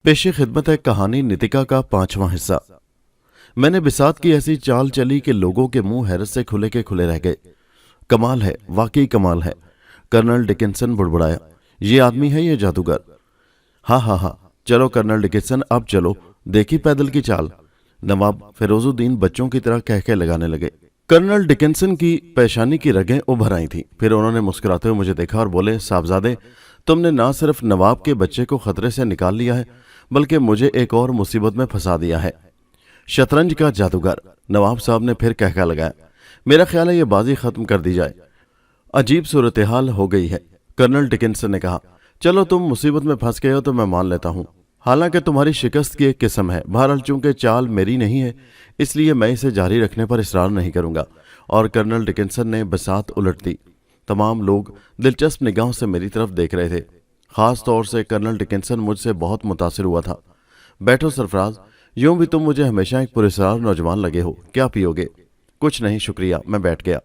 पेश खिदमत है कहानी नितिका का 5वां हिस्सा। मैंने बिसात की ऐसी चाल चली कि लोगों के मुंह हैरत से खुले के खुले रह गए। कमाल है, वाकई कमाल है। कर्नल डिकिंसन बुड़बुड़ाया, ये आदमी है ये जादूगर। हाँ हाँ हाँ, चलो कर्नल डिकिंसन, अब चलो, देखी पैदल की चाल। नवाब फिरोजुद्दीन बच्चों की तरह कह के लगाने लगे। कर्नल डिकिंसन की पेशानी की रगें उभर आई थीं। फिर उन्होंने मुस्कुराते हुए मुझे देखा और बोले, साहबजादे, तुमने ना सिर्फ नवाब के बच्चे को खतरे से निकाल लिया है, बल्कि मुझे एक और मुसीबत में फंसा दिया है। शतरंज का जादूगर, नवाब साहब ने फिर कहका लगाया। मेरा ख्याल है ये बाजी खत्म कर दी जाए। अजीब सूरत हाल हो गई है। कर्नल डिकिंसन ने कहा, चलो तुम मुसीबत में फंस गए हो तो मैं मान लेता हूं। हालांकि तुम्हारी शिकस्त की एक किस्म है। बहरहाल चूंकि चाल मेरी नहीं है, इसलिए मैं इसे जारी रखने पर इसरार नहीं करूंगा। और कर्नल डिकिंसन ने बसात उलट दी। तमाम लोग दिलचस्प निगाहों से मेरी तरफ देख रहे थे। खास तौर से कर्नल डिकिंसन मुझसे बहुत मुतासिर हुआ था। बैठो सरफराज, यूं भी तुम मुझे हमेशा एक पुरस्कार नौजवान लगे हो। क्या पियोगे? कुछ नहीं शुक्रिया, मैं बैठ गया।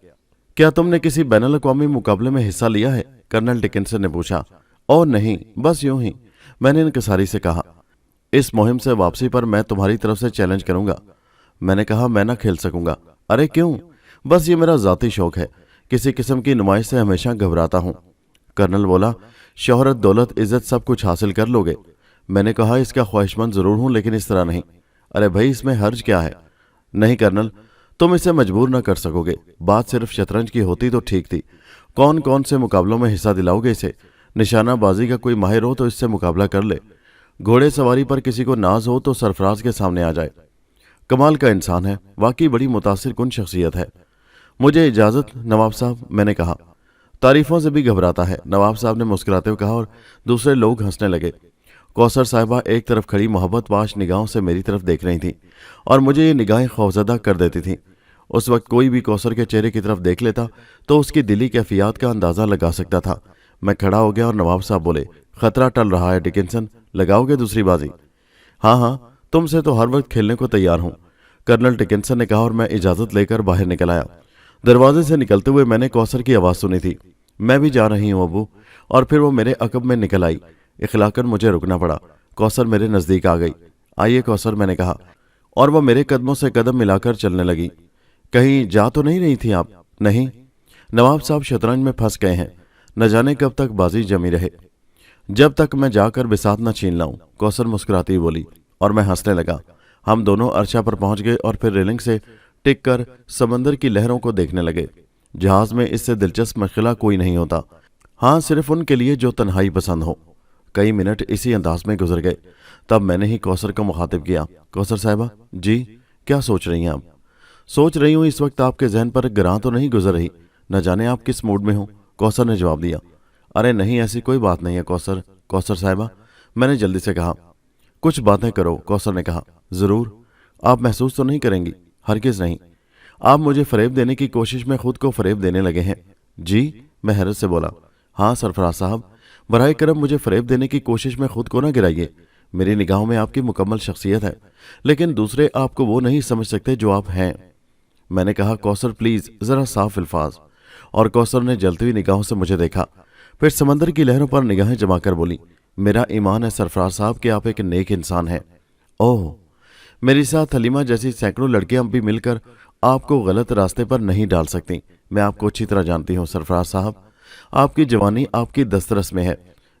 क्या तुमने किसी बैनुल अक़वामी मुकाबले में हिस्सा लिया है? कर्नल डिकिंसन ने पूछा। ओ नहीं, बस यूं ही, मैंने इनकसारी से कहा। इस मुहिम से वापसी पर मैं तुम्हारी तरफ से चैलेंज करूंगा। मैंने कहा, मैं ना खेल सकूंगा। अरे क्यों? बस ये मेरा जाती शौक है। किसी किस्म की नुमाइश से हमेशा घबराता हूं। कर्नल बोला, शोहरत, दौलत, इज्जत सब कुछ हासिल कर लोगे? मैंने कहा, इसका ख्वाहिशमंद जरूर हूं, लेकिन इस तरह नहीं। अरे भाई, इसमें हर्ज क्या है? नहीं कर्नल, तुम इसे मजबूर न कर सकोगे। बात सिर्फ शतरंज की होती तो ठीक थी। कौन कौन से मुकाबलों में हिस्सा दिलाओगे इसे? निशानाबाजी का कोई माहिर हो तो इससे मुकाबला कर ले। घोड़े सवारी पर किसी को नाज हो तो सरफराज के सामने आ जाए। कमाल का इंसान है, वाकई बड़ी मुतासिर कुन शख्सियत है। मुझे इजाजत नवाब साहब, मैंने कहा। तारीफों से भी घबराता है, नवाब साहब ने मुस्कुराते हुए कहा, और दूसरे लोग हंसने लगे। कौसर साहिबा एक तरफ खड़ी मोहब्बत पाश निगाहों से मेरी तरफ देख रही थी और मुझे ये निगाहें खौफजदा कर देती थीं। उस वक्त कोई भी कौसर के चेहरे की तरफ देख लेता तो उसकी दिली कैफियत का अंदाजा लगा सकता था। मैं खड़ा हो गया और नवाब साहब बोले, खतरा टल रहा है डिकिंसन, लगाओगे दूसरी बाजी? हाँ हाँ, तुमसे तो हर वक्त खेलने को तैयार हूं, कर्नल डिकिंसन ने कहा, और मैं इजाजत लेकर बाहर निकल आया। दरवाजे से निकलते हुए मैंने कौसर की आवाज़ सुनी थी, मैं भी जा रही हूं अबू। और फिर वो मेरे अकब में निकल आई। इखलाकन मुझे रुकना पड़ा। कौसर मेरे नज़दीक आ गई। आइए कौसर, मैंने कहा, और वह मेरे कदमों से कदम मिलाकर चलने लगी। कहीं जा तो नहीं रही थी आप? नहीं, नवाब साहब शतरंज में फंस गए हैं, न जाने कब तक बाजी जमी रहे, जब तक मैं जाकर बिसात न छीन लाऊं, कौसर मुस्कुराती बोली। और मैं हंसने लगा। हम दोनों अर्शा पर पहुंच गए और फिर रेलिंग से टिक कर समंदर की लहरों को देखने लगे। जहाज में इससे दिलचस्प मशगला कोई नहीं होता, हाँ सिर्फ उनके लिए जो तन्हाई पसंद हो। कई मिनट इसी अंदाज में गुजर गए। तब मैंने ही कौसर को मुखातिब किया, कौसर साहिबा जी, क्या सोच रही हैं आप? सोच रही हूँ इस वक्त आपके जहन पर ग्रां तो नहीं गुजर रही, न जाने आप किस मूड में हो, कौसर ने जवाब दिया। अरे नहीं, ऐसी कोई बात नहीं है कौसर, कौसर साहिबा, मैंने जल्दी से कहा। कुछ बातें करो, कौसर ने कहा। जरूर, आप महसूस तो नहीं करेंगी? हरगिज नहीं। आप मुझे फरेब देने की कोशिश में खुद को फरेब देने लगे हैं? जी, मैं हैरत से बोला। हाँ सरफराज साहब, बराए करम मुझे फरेब देने की कोशिश में खुद को ना गिराइए। मेरी निगाहों में आपकी मुकम्मल शख्सियत है, लेकिन दूसरे आपको वो नहीं समझ सकते जो आप हैं। मैंने कहा, कौसर प्लीज जरा साफ अल्फाज। और कौसर ने जलती हुई निगाहों से मुझे देखा, फिर समंदर की लहरों पर निगाहें जमाकर बोली, मेरा ईमान है सरफराज साहब कि आप एक नेक इंसान हैं। ओह, मेरी साथ हलीमा जैसी सैकड़ों लड़कियां भी मिलकर आपको गलत रास्ते पर नहीं डाल सकती। मैं आपको अच्छी तरह जानती हूँ सरफराज साहब। आपकी जवानी आपकी दस्तरस में है।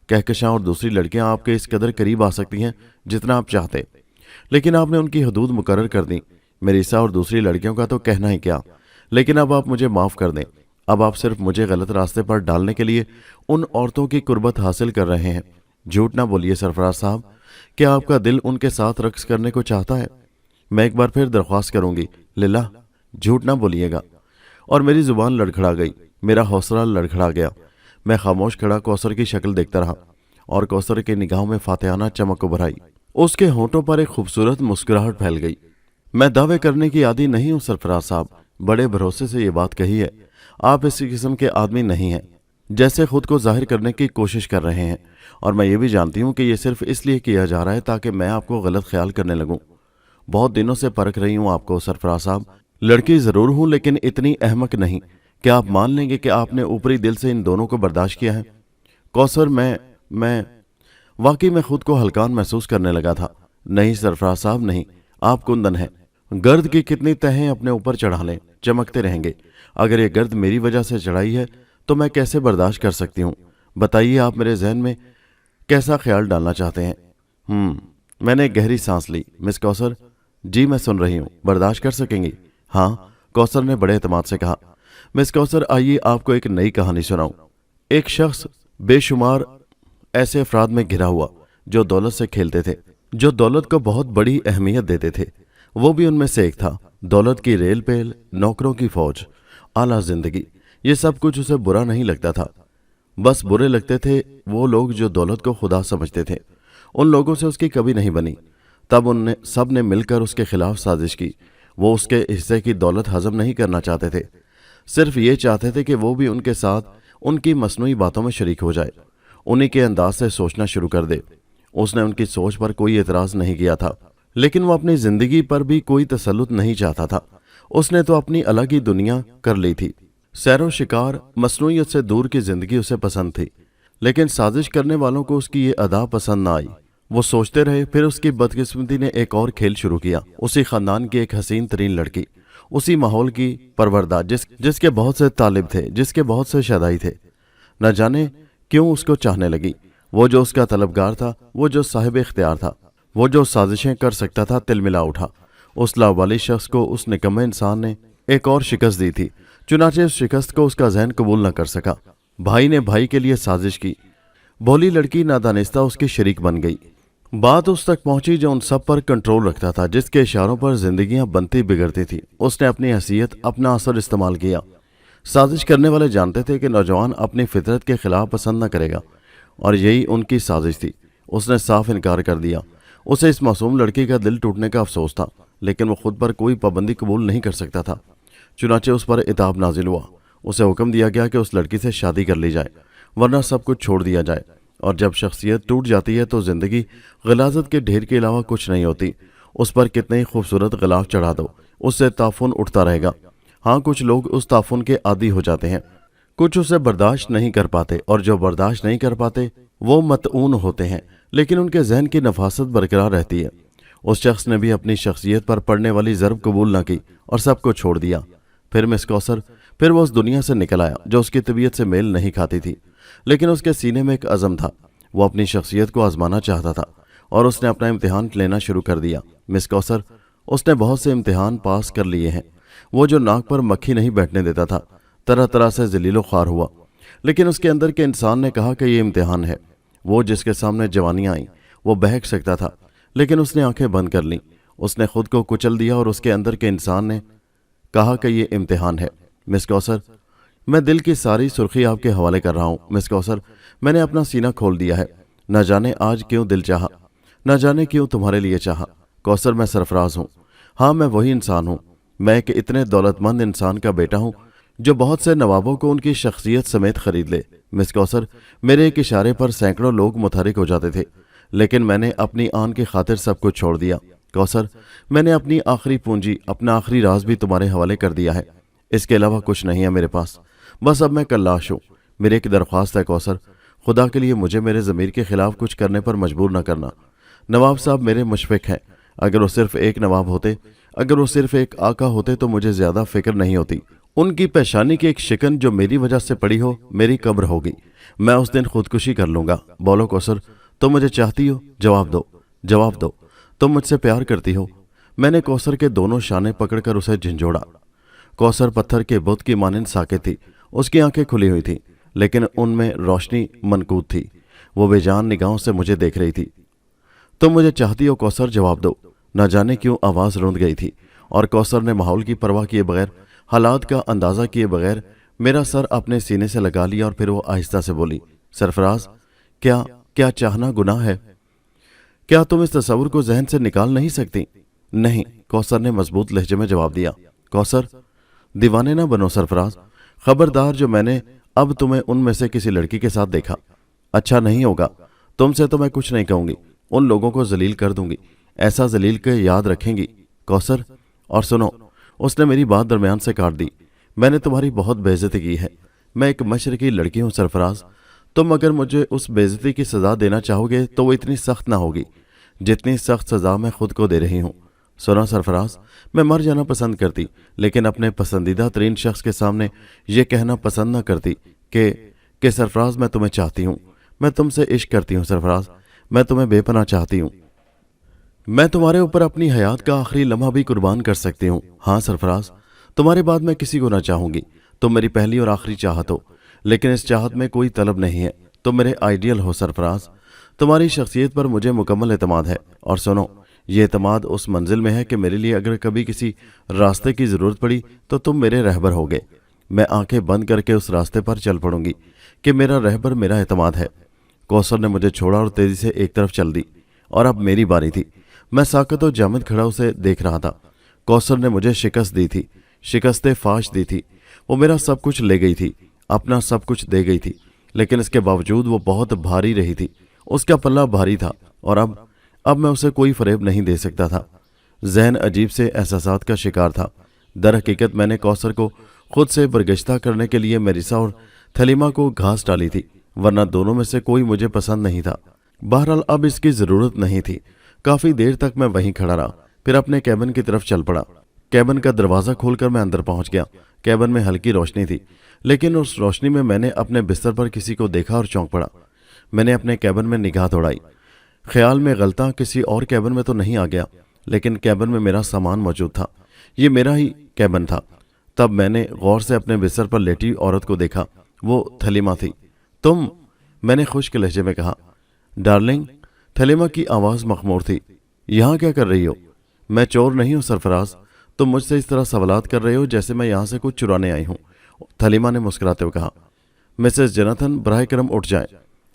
कहकशां और दूसरी लड़कियां आपके इस कदर करीब आ सकती हैं जितना आप चाहते, लेकिन आपने उनकी हदूद मुकर्रर कर दी। मेरिसा और दूसरी लड़कियों का तो कहना ही क्या। लेकिन अब आप मुझे माफ़ कर दें। अब आप सिर्फ मुझे गलत रास्ते पर डालने के लिए उन औरतों की कुर्बत हासिल कर रहे हैं। झूठ ना बोलिए सरफराज साहब, क्या आपका दिल उनके साथ रक्स करने को चाहता है? मैं एक बार फिर दरख्वास्त करूंगी, लिल्ला झूठ ना बोलिएगा। और मेरी जुबान लड़खड़ा गई, मेरा हौसला लड़खड़ा गया। मैं खामोश खड़ा कौसर की शक्ल देखता रहा और कौसर की निगाहों में फातिहाना चमक उभर आई। उसके होंठों पर एक खूबसूरत मुस्कुराहट फैल गई। मैं दावे करने की आदी नहीं हूं सरफराज साहब, बड़े भरोसे से ये बात कही है। आप इसी किस्म के आदमी नहीं हैं जैसे खुद को जाहिर करने की कोशिश कर रहे हैं, और मैं ये भी जानती हूँ कि ये सिर्फ इसलिए किया जा रहा है ताकि मैं आपको गलत ख्याल करने लगूं। बहुत दिनों से परख रही हूँ आपको सरफराज साहब। लड़की जरूर हूं, लेकिन इतनी अहमक नहीं। क्या आप मान लेंगे कि आपने ऊपरी दिल से इन दोनों को बर्दाश्त किया है? कौसर, मैं واقعی میں خود کو ہلکان محسوس کرنے لگا تھا۔ نہیں سرفراز صاحب نہیں، آپ کندن ہیں۔ گرد کی کتنی تہیں اپنے اوپر چڑھا لیں، چمکتے رہیں گے۔ اگر یہ گرد میری وجہ سے چڑھائی ہے تو میں کیسے برداشت کر سکتی ہوں؟ بتائیے آپ میرے ذہن میں کیسا خیال ڈالنا چاہتے ہیں؟ میں نے گہری سانس لی۔ مس کوثر؟ جی میں سن رہی ہوں۔ برداشت کر سکیں گی؟ ہاں، کوثر نے بڑے اعتماد سے کہا۔ مس کوثر آئیے آپ کو ایک نئی کہانی سناؤں۔ ایک شخص بے شمار ایسے افراد میں گھرا ہوا جو دولت سے کھیلتے تھے، جو دولت کو بہت بڑی اہمیت دیتے تھے۔ وہ بھی ان میں سے ایک تھا۔ دولت کی ریل پیل، نوکروں کی فوج، اعلیٰ زندگی، یہ سب کچھ اسے برا نہیں لگتا تھا۔ بس برے لگتے تھے وہ لوگ جو دولت کو خدا سمجھتے تھے۔ ان لوگوں سے اس کی کبھی نہیں بنی۔ تب ان نے سب نے مل کر اس کے خلاف سازش کی۔ وہ اس کے حصے کی دولت ہضم نہیں کرنا چاہتے تھے، صرف یہ چاہتے تھے کہ وہ بھی ان کے ساتھ ان کی مصنوعی باتوں میں شریک ہو جائے، انہی کے انداز سے سوچنا شروع کر دے۔ اس نے ان کی سوچ پر کوئی اعتراض نہیں کیا تھا، لیکن وہ اپنی زندگی پر بھی کوئی تسلط نہیں چاہتا تھا۔ اس نے تو اپنی الگ ہی دنیا کر لی تھی۔ سیر و شکار، مصنوعیت سے دور کی زندگی اسے پسند تھی، لیکن سازش کرنے والوں کو اس کی یہ ادا پسند نہ آئی۔ وہ سوچتے رہے۔ پھر اس کی بدقسمتی نے ایک اور کھیل شروع کیا۔ اسی خاندان کی ایک حسین ترین لڑکی، اسی ماحول کی پروردہ، جس کے بہت سے طالب تھے، جس کے بہت سے شہدائی تھے، نہ جانے کیوں اس کو چاہنے لگی۔ وہ جو اس کا طلبگار تھا، وہ جو صاحب اختیار تھا، وہ جو سازشیں کر سکتا تھا، تل ملا اٹھا۔ اس لاوالی شخص کو اس نکمے انسان نے ایک اور شکست دی تھی، چنانچہ اس شکست کو اس کا ذہن قبول نہ کر سکا۔ بھائی نے بھائی کے لیے سازش کی۔ بھولی لڑکی نادانستہ اس کی شریک بن گئی۔ بات اس تک پہنچی جو ان سب پر کنٹرول رکھتا تھا، جس کے اشاروں پر زندگیاں بنتی بگڑتی تھی۔ اس نے اپنی حیثیت، اپنا اثر استعمال کیا۔ سازش کرنے والے جانتے تھے کہ نوجوان اپنی فطرت کے خلاف پسند نہ کرے گا، اور یہی ان کی سازش تھی۔ اس نے صاف انکار کر دیا۔ اسے اس معصوم لڑکی کا دل ٹوٹنے کا افسوس تھا، لیکن وہ خود پر کوئی پابندی قبول نہیں کر سکتا تھا۔ چنانچہ اس پر عتاب نازل ہوا۔ اسے حکم دیا گیا کہ اس لڑکی سے شادی کر لی جائے، ورنہ سب کچھ چھوڑ دیا جائے۔ اور جب شخصیت ٹوٹ جاتی ہے تو زندگی غلاظت کے ڈھیر کے علاوہ کچھ نہیں ہوتی۔ اس پر کتنے ہی خوبصورت غلاف چڑھا دو، اس سے تعفن اٹھتا رہے گا۔ ہاں، کچھ لوگ اس تعفن کے عادی ہو جاتے ہیں، کچھ اسے برداشت نہیں کر پاتے، اور جو برداشت نہیں کر پاتے وہ مطعون ہوتے ہیں، لیکن ان کے ذہن کی نفاست برقرار رہتی ہے۔ اس شخص نے بھی اپنی شخصیت پر پڑنے والی ضرب قبول نہ کی اور سب کو چھوڑ دیا۔ پھر مس کوثر، پھر وہ اس دنیا سے نکل آیا جو اس کی طبیعت سے میل نہیں کھاتی تھی، لیکن اس کے سینے میں ایک عزم تھا۔ وہ اپنی شخصیت کو آزمانا چاہتا تھا، اور اس نے اپنا امتحان لینا شروع کر دیا۔ مس کوثر، اس نے بہت سے امتحان پاس کر لیے ہیں۔ وہ جو ناک پر مکھی نہیں بیٹھنے دیتا تھا، طرح طرح سے ذلیل و خوار ہوا، لیکن اس کے اندر کے انسان نے کہا کہ یہ امتحان ہے۔ وہ جس کے سامنے جوانیاں آئیں، وہ بہک سکتا تھا، لیکن اس نے آنکھیں بند کر لیں۔ اس نے خود کو کچل دیا، اور اس کے اندر کے انسان نے کہا کہ یہ امتحان ہے۔ مس کوثر، میں دل کی ساری سرخی آپ کے حوالے کر رہا ہوں۔ مس کوثر، میں نے اپنا سینہ کھول دیا ہے۔ نہ جانے آج کیوں دل چاہا، نہ جانے کیوں تمہارے لیے چاہا۔ کوثر، میں سرفراز ہوں۔ ہاں، میں وہی انسان ہوں۔ میں ایک اتنے دولت مند انسان کا بیٹا ہوں جو بہت سے نوابوں کو ان کی شخصیت سمیت خرید لے۔ مس کوثر، میرے ایک اشارے پر سینکڑوں لوگ متحرک ہو جاتے تھے، لیکن میں نے اپنی آن کی خاطر سب کچھ چھوڑ دیا۔ کوثر، میں نے اپنی آخری پونجی، اپنا آخری راز بھی تمہارے حوالے کر دیا ہے۔ اس کے علاوہ کچھ نہیں ہے میرے پاس، بس اب میں کلاش ہوں۔ میری ایک درخواست ہے کوثر، خدا کے لیے مجھے میرے ضمیر کے خلاف کچھ کرنے پر مجبور نہ کرنا۔ نواب صاحب میرے مشفق ہیں۔ اگر وہ صرف ایک نواب ہوتے، اگر وہ صرف ایک آقا ہوتے تو مجھے زیادہ فکر نہیں ہوتی۔ ان کی پیشانی کی ایک شکن جو میری وجہ سے پڑی ہو، میری قبر ہوگی۔ میں اس دن خودکشی کر لوں گا۔ بولو کوثر، تم مجھے چاہتی ہو؟ جواب دو، جواب دو۔ تم مجھ سے پیار کرتی ہو؟ میں نے کوثر کے دونوں شانے پکڑ کر اسے جھنجھوڑا۔ کوثر پتھر کے بت کی مانند ساکت تھی۔ اس کی آنکھیں کھلی ہوئی تھیں، لیکن ان میں روشنی منقود تھی۔ وہ بے جان نگاہوں سے مجھے دیکھ رہی تھی۔ تم مجھے چاہتی ہو کوثر؟ جواب دو۔ نہ جانے کیوں آواز روند گئی تھی، اور کوثر نے ماحول کی پرواہ کیے بغیر، حالات کا اندازہ کیے بغیر میرا سر اپنے سینے سے لگا لیا، اور پھر وہ آہستہ سے بولی، سرفراز، کیا چاہنا گناہ ہے؟ کیا تم اس تصور کو ذہن سے نکال نہیں سکتی؟ نہیں، کوثر نے مضبوط لہجے میں جواب دیا۔ کوثر، دیوانے نہ بنو سرفراز۔ خبردار، جو میں نے اب تمہیں ان میں سے کسی لڑکی کے ساتھ دیکھا، اچھا نہیں ہوگا۔ تم سے تو میں کچھ نہیں کہوں گی، ان لوگوں کو ذلیل کر دوں گی، ایسا ذلیل کہ یاد رکھیں گی۔ کوثر، اور سنو، اس نے میری بات درمیان سے کاٹ دی، میں نے تمہاری بہت بے عزتی کی ہے۔ میں ایک مشرقی لڑکی ہوں سرفراز، तुम अगर मुझे उस बेइज्जती की सज़ा देना चाहोगे तो वो इतनी सख्त ना होगी जितनी सख्त सज़ा मैं खुद को दे रही हूँ। सुना सरफराज, मैं मर जाना पसंद करती, लेकिन अपने पसंदीदा तरीन शख्स के सामने ये कहना पसंद न करती कि सरफराज मैं तुम्हें चाहती हूँ, मैं तुमसे इश्क करती हूँ सरफराज, मैं तुम्हें बेपनाह चाहती हूँ। मैं तुम्हारे ऊपर अपनी हयात का आखिरी लम्हा भी कुर्बान कर सकती हूँ। हाँ सरफराज, तुम्हारे बाद मैं किसी को ना चाहूँगी। तुम मेरी पहली और आखिरी चाहत हो, लेकिन इस चाहत में कोई तलब नहीं है। तुम मेरे आइडियल हो सरफराज। तुम्हारी शख्सियत पर मुझे मुकम्मल एतमाद है। और सुनो, ये एतमाद उस मंजिल में है कि मेरे लिए अगर कभी किसी रास्ते की ज़रूरत पड़ी तो तुम मेरे रहबर होगे। मैं आंखें बंद करके उस रास्ते पर चल पड़ूंगी कि मेरा रहबर मेरा एतमाद है। कौसर ने मुझे छोड़ा और तेज़ी से एक तरफ चल दी, और अब मेरी बारी थी। मैं साकत और जामिद खड़ा उसे देख रहा था। कौसर ने मुझे शिकस्त दी थी, शिकस्त फाश दी थी। वो मेरा सब कुछ ले गई थी, अपना सब कुछ दे गई थी, लेकिन इसके बावजूद वो बहुत भारी रही थी। उसका पल्ला भारी था, और अब मैं उसे कोई फरेब नहीं दे सकता था। जहन अजीब से एहसासात का शिकार था। दर हकीकत मैंने कौसर को खुद से बरगश्ता करने के लिए मेरिसा और थलीमा को घास डाली थी, वरना दोनों में से कोई मुझे पसंद नहीं था। बहरहाल अब इसकी ज़रूरत नहीं थी। काफ़ी देर तक मैं वहीं खड़ा रहा, फिर अपने कैबिन की तरफ चल पड़ा। कैबिन का दरवाज़ा खोलकर मैं अंदर पहुंच गया। कैबिन में हल्की रोशनी थी, लेकिन उस रोशनी में मैंने अपने बिस्तर पर किसी को देखा और चौंक पड़ा। मैंने अपने कैबिन में निगाह दौड़ाई। ख्याल में गलता किसी और कैबिन में तो नहीं आ गया, लेकिन कैबिन में मेरा सामान मौजूद था। ये मेरा ही कैबिन था। तब मैंने गौर से अपने बिस्तर पर लेटी औरत को देखा। वो थलीमा थी। तुम, मैंने खुश्क लहजे में कहा। डार्लिंग, थलीमा की आवाज़ मखमूर थी। यहाँ क्या कर रही हो? मैं चोर नहीं हूँ सरफराज। तुम मुझसे इस तरह सवालात कर रहे हो जैसे मैं यहाँ से कुछ चुराने आई हूँ। थलीमा ने मुस्कुराते हुए कहा। मिसेस जोनाथन, बराह करम उठ जाएं।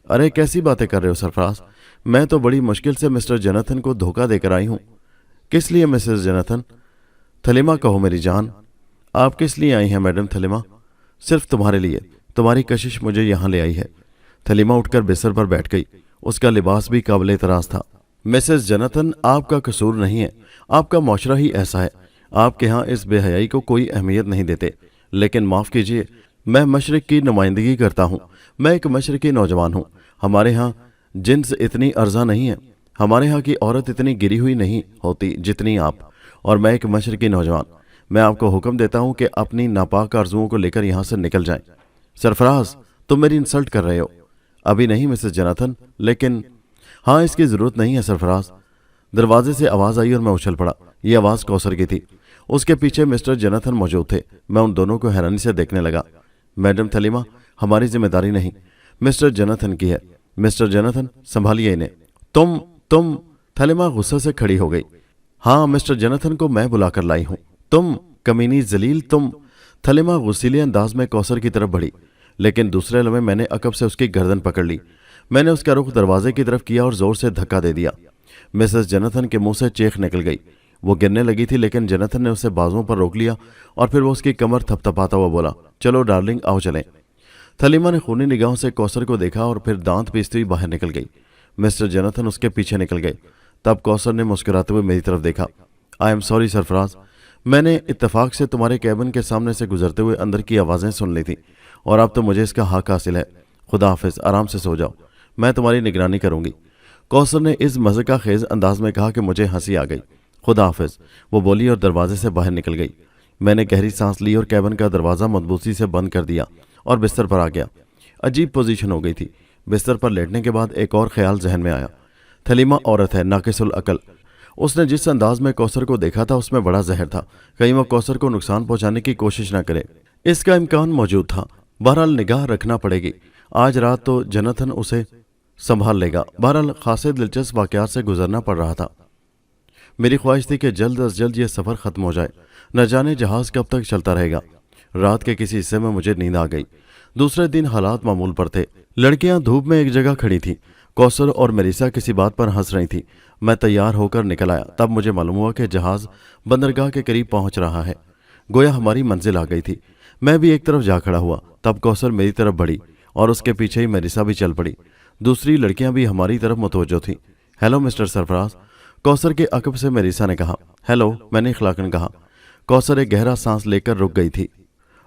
अरे कैसी बातें कर रहे हो सरफराज? मैं तो बड़ी मुश्किल से मिस्टर जोनाथन को धोखा देकर आई हूँ। किस लिए मिसेस जोनाथन? थलीमा कहो मेरी जान। आप किस लिए आई हैं मैडम थलीमा? सिर्फ तुम्हारे लिए। तुम्हारी कशिश मुझे यहाँ ले आई है। थलीमा उठकर बिस्तर पर बैठ गई। उसका लिबास भी काबिल एतराज़ था। मिसेस जोनाथन, आपका कसूर नहीं है, आपका मौशरा ही ऐसा है। आपके यहाँ इस बेहयाई को कोई अहमियत नहीं देते। लेकिन माफ़ कीजिए, मैं मशरिक की नुमाइंदगी करता हूँ। मैं एक मशरिकी नौजवान हूँ। हमारे यहाँ जिन्स इतनी अर्जा नहीं है। हमारे यहाँ की औरत इतनी गिरी हुई नहीं होती जितनी आप। और मैं एक मशरिकी नौजवान। मैं आपको हुक्म देता हूँ कि अपनी नापाक आरजुओं को लेकर यहाँ से निकल जाएं। सरफराज, तुम मेरी इंसल्ट कर रहे हो। अभी नहीं मिसेस जोनाथन, लेकिन हाँ, इसकी ज़रूरत नहीं है सरफराज। दरवाजे से आवाज़ आई और मैं उछल पड़ा। ये आवाज़ कौसर की थी। उसके पीछे मिस्टर जोनाथन मौजूद थे। मैं उन दोनों को हैरानी से देखने लगा। मैडम थलीमा, हमारी जिम्मेदारी नहीं, मिस्टर जोनाथन की है। मिस्टर जोनाथन, संभालिए इन्हें। तुम थलीमा गुस्से से खड़ी हो गई। हाँ, मिस्टर जोनाथन को मैं बुलाकर लाई हूँ। तुम कमीनी जलील, तुम। थलीमा गुस्सीले अंदाज में कौसर की तरफ बढ़ी, लेकिन दूसरे लम्हे मैंने अकब से उसकी गर्दन पकड़ ली। मैंने उसका रुख दरवाजे की तरफ किया और जोर से धक्का दे दिया। मिसेस जोनाथन के मुंह से चीख निकल गई। वो गिरने लगी थी, लेकिन जोनाथन ने उसे बाजुओं पर रोक लिया और फिर वो उसकी कमर थपथपाता हुआ बोला, चलो डार्लिंग, आओ चलें। थलीमा ने खूनी निगाहों से कौसर को देखा और फिर दांत पीसती हुई बाहर निकल गई। मिस्टर जोनाथन उसके पीछे निकल गए। तब कौसर ने मुस्कुराते हुए मेरी तरफ देखा। आई एम सॉरी सरफराज, मैंने इत्तेफाक से तुम्हारे कैबिन के सामने से गुजरते हुए अंदर की आवाज़ें सुन ली थी, और अब तो मुझे इसका हक हासिल है। खुदा हाफिज, आराम से सो जाओ, मैं तुम्हारी निगरानी करूंगी। कौसर ने इस मज़ाक़ खेज़ अंदाज में कहा कि मुझे हंसी आ गई। खुदा हाफिज, वो बोली और दरवाजे से बाहर निकल गई। मैंने गहरी सांस ली और कैबिन का दरवाज़ा मजबूती से बंद कर दिया और बिस्तर पर आ गया। अजीब पोजीशन हो गई थी। बिस्तर पर लेटने के बाद एक और ख्याल जहन में आया। थलीमा औरत है, नाकिसुल अकल। उसने जिस अंदाज में कौसर को देखा था उसमें बड़ा जहर था। कहीं वो कौसर को नुकसान पहुंचाने की कोशिश न करे, इसका इम्कान मौजूद था। बहरहाल निगाह रखना पड़ेगी। आज रात तो जोनाथन उसे संभाल लेगा। बहरहाल खासे दिलचस्प वाक़यात से गुजरना पड़ रहा था। मेरी ख्वाहिश थी कि जल्द अज जल्द ये सफ़र ख़त्म हो जाए। न जाने जहाज़ कब तक चलता रहेगा। रात के किसी हिस्से में मुझे नींद आ गई। दूसरे दिन हालात मामूल पर थे। लड़कियां धूप में एक जगह खड़ी थीं। कौसर और मेरिसा किसी बात पर हंस रही थी। मैं तैयार होकर निकल आया। तब मुझे मालूम हुआ कि जहाज़ बंदरगाह के करीब पहुंच रहा है। गोया हमारी मंजिल आ गई थी। मैं भी एक तरफ जा खड़ा हुआ। तब कौसर मेरी तरफ बढ़ी और उसके पीछे ही मेरिसा भी चल पड़ी। दूसरी लड़कियां भी हमारी तरफ मुतवज्जो थीं। हेलो मिस्टर सरफराज, कौसर के अकब से मेरिसा ने कहा। हेलो, मैंने इखलाकन कहा। कौसर एक गहरा सांस लेकर रुक गई थी।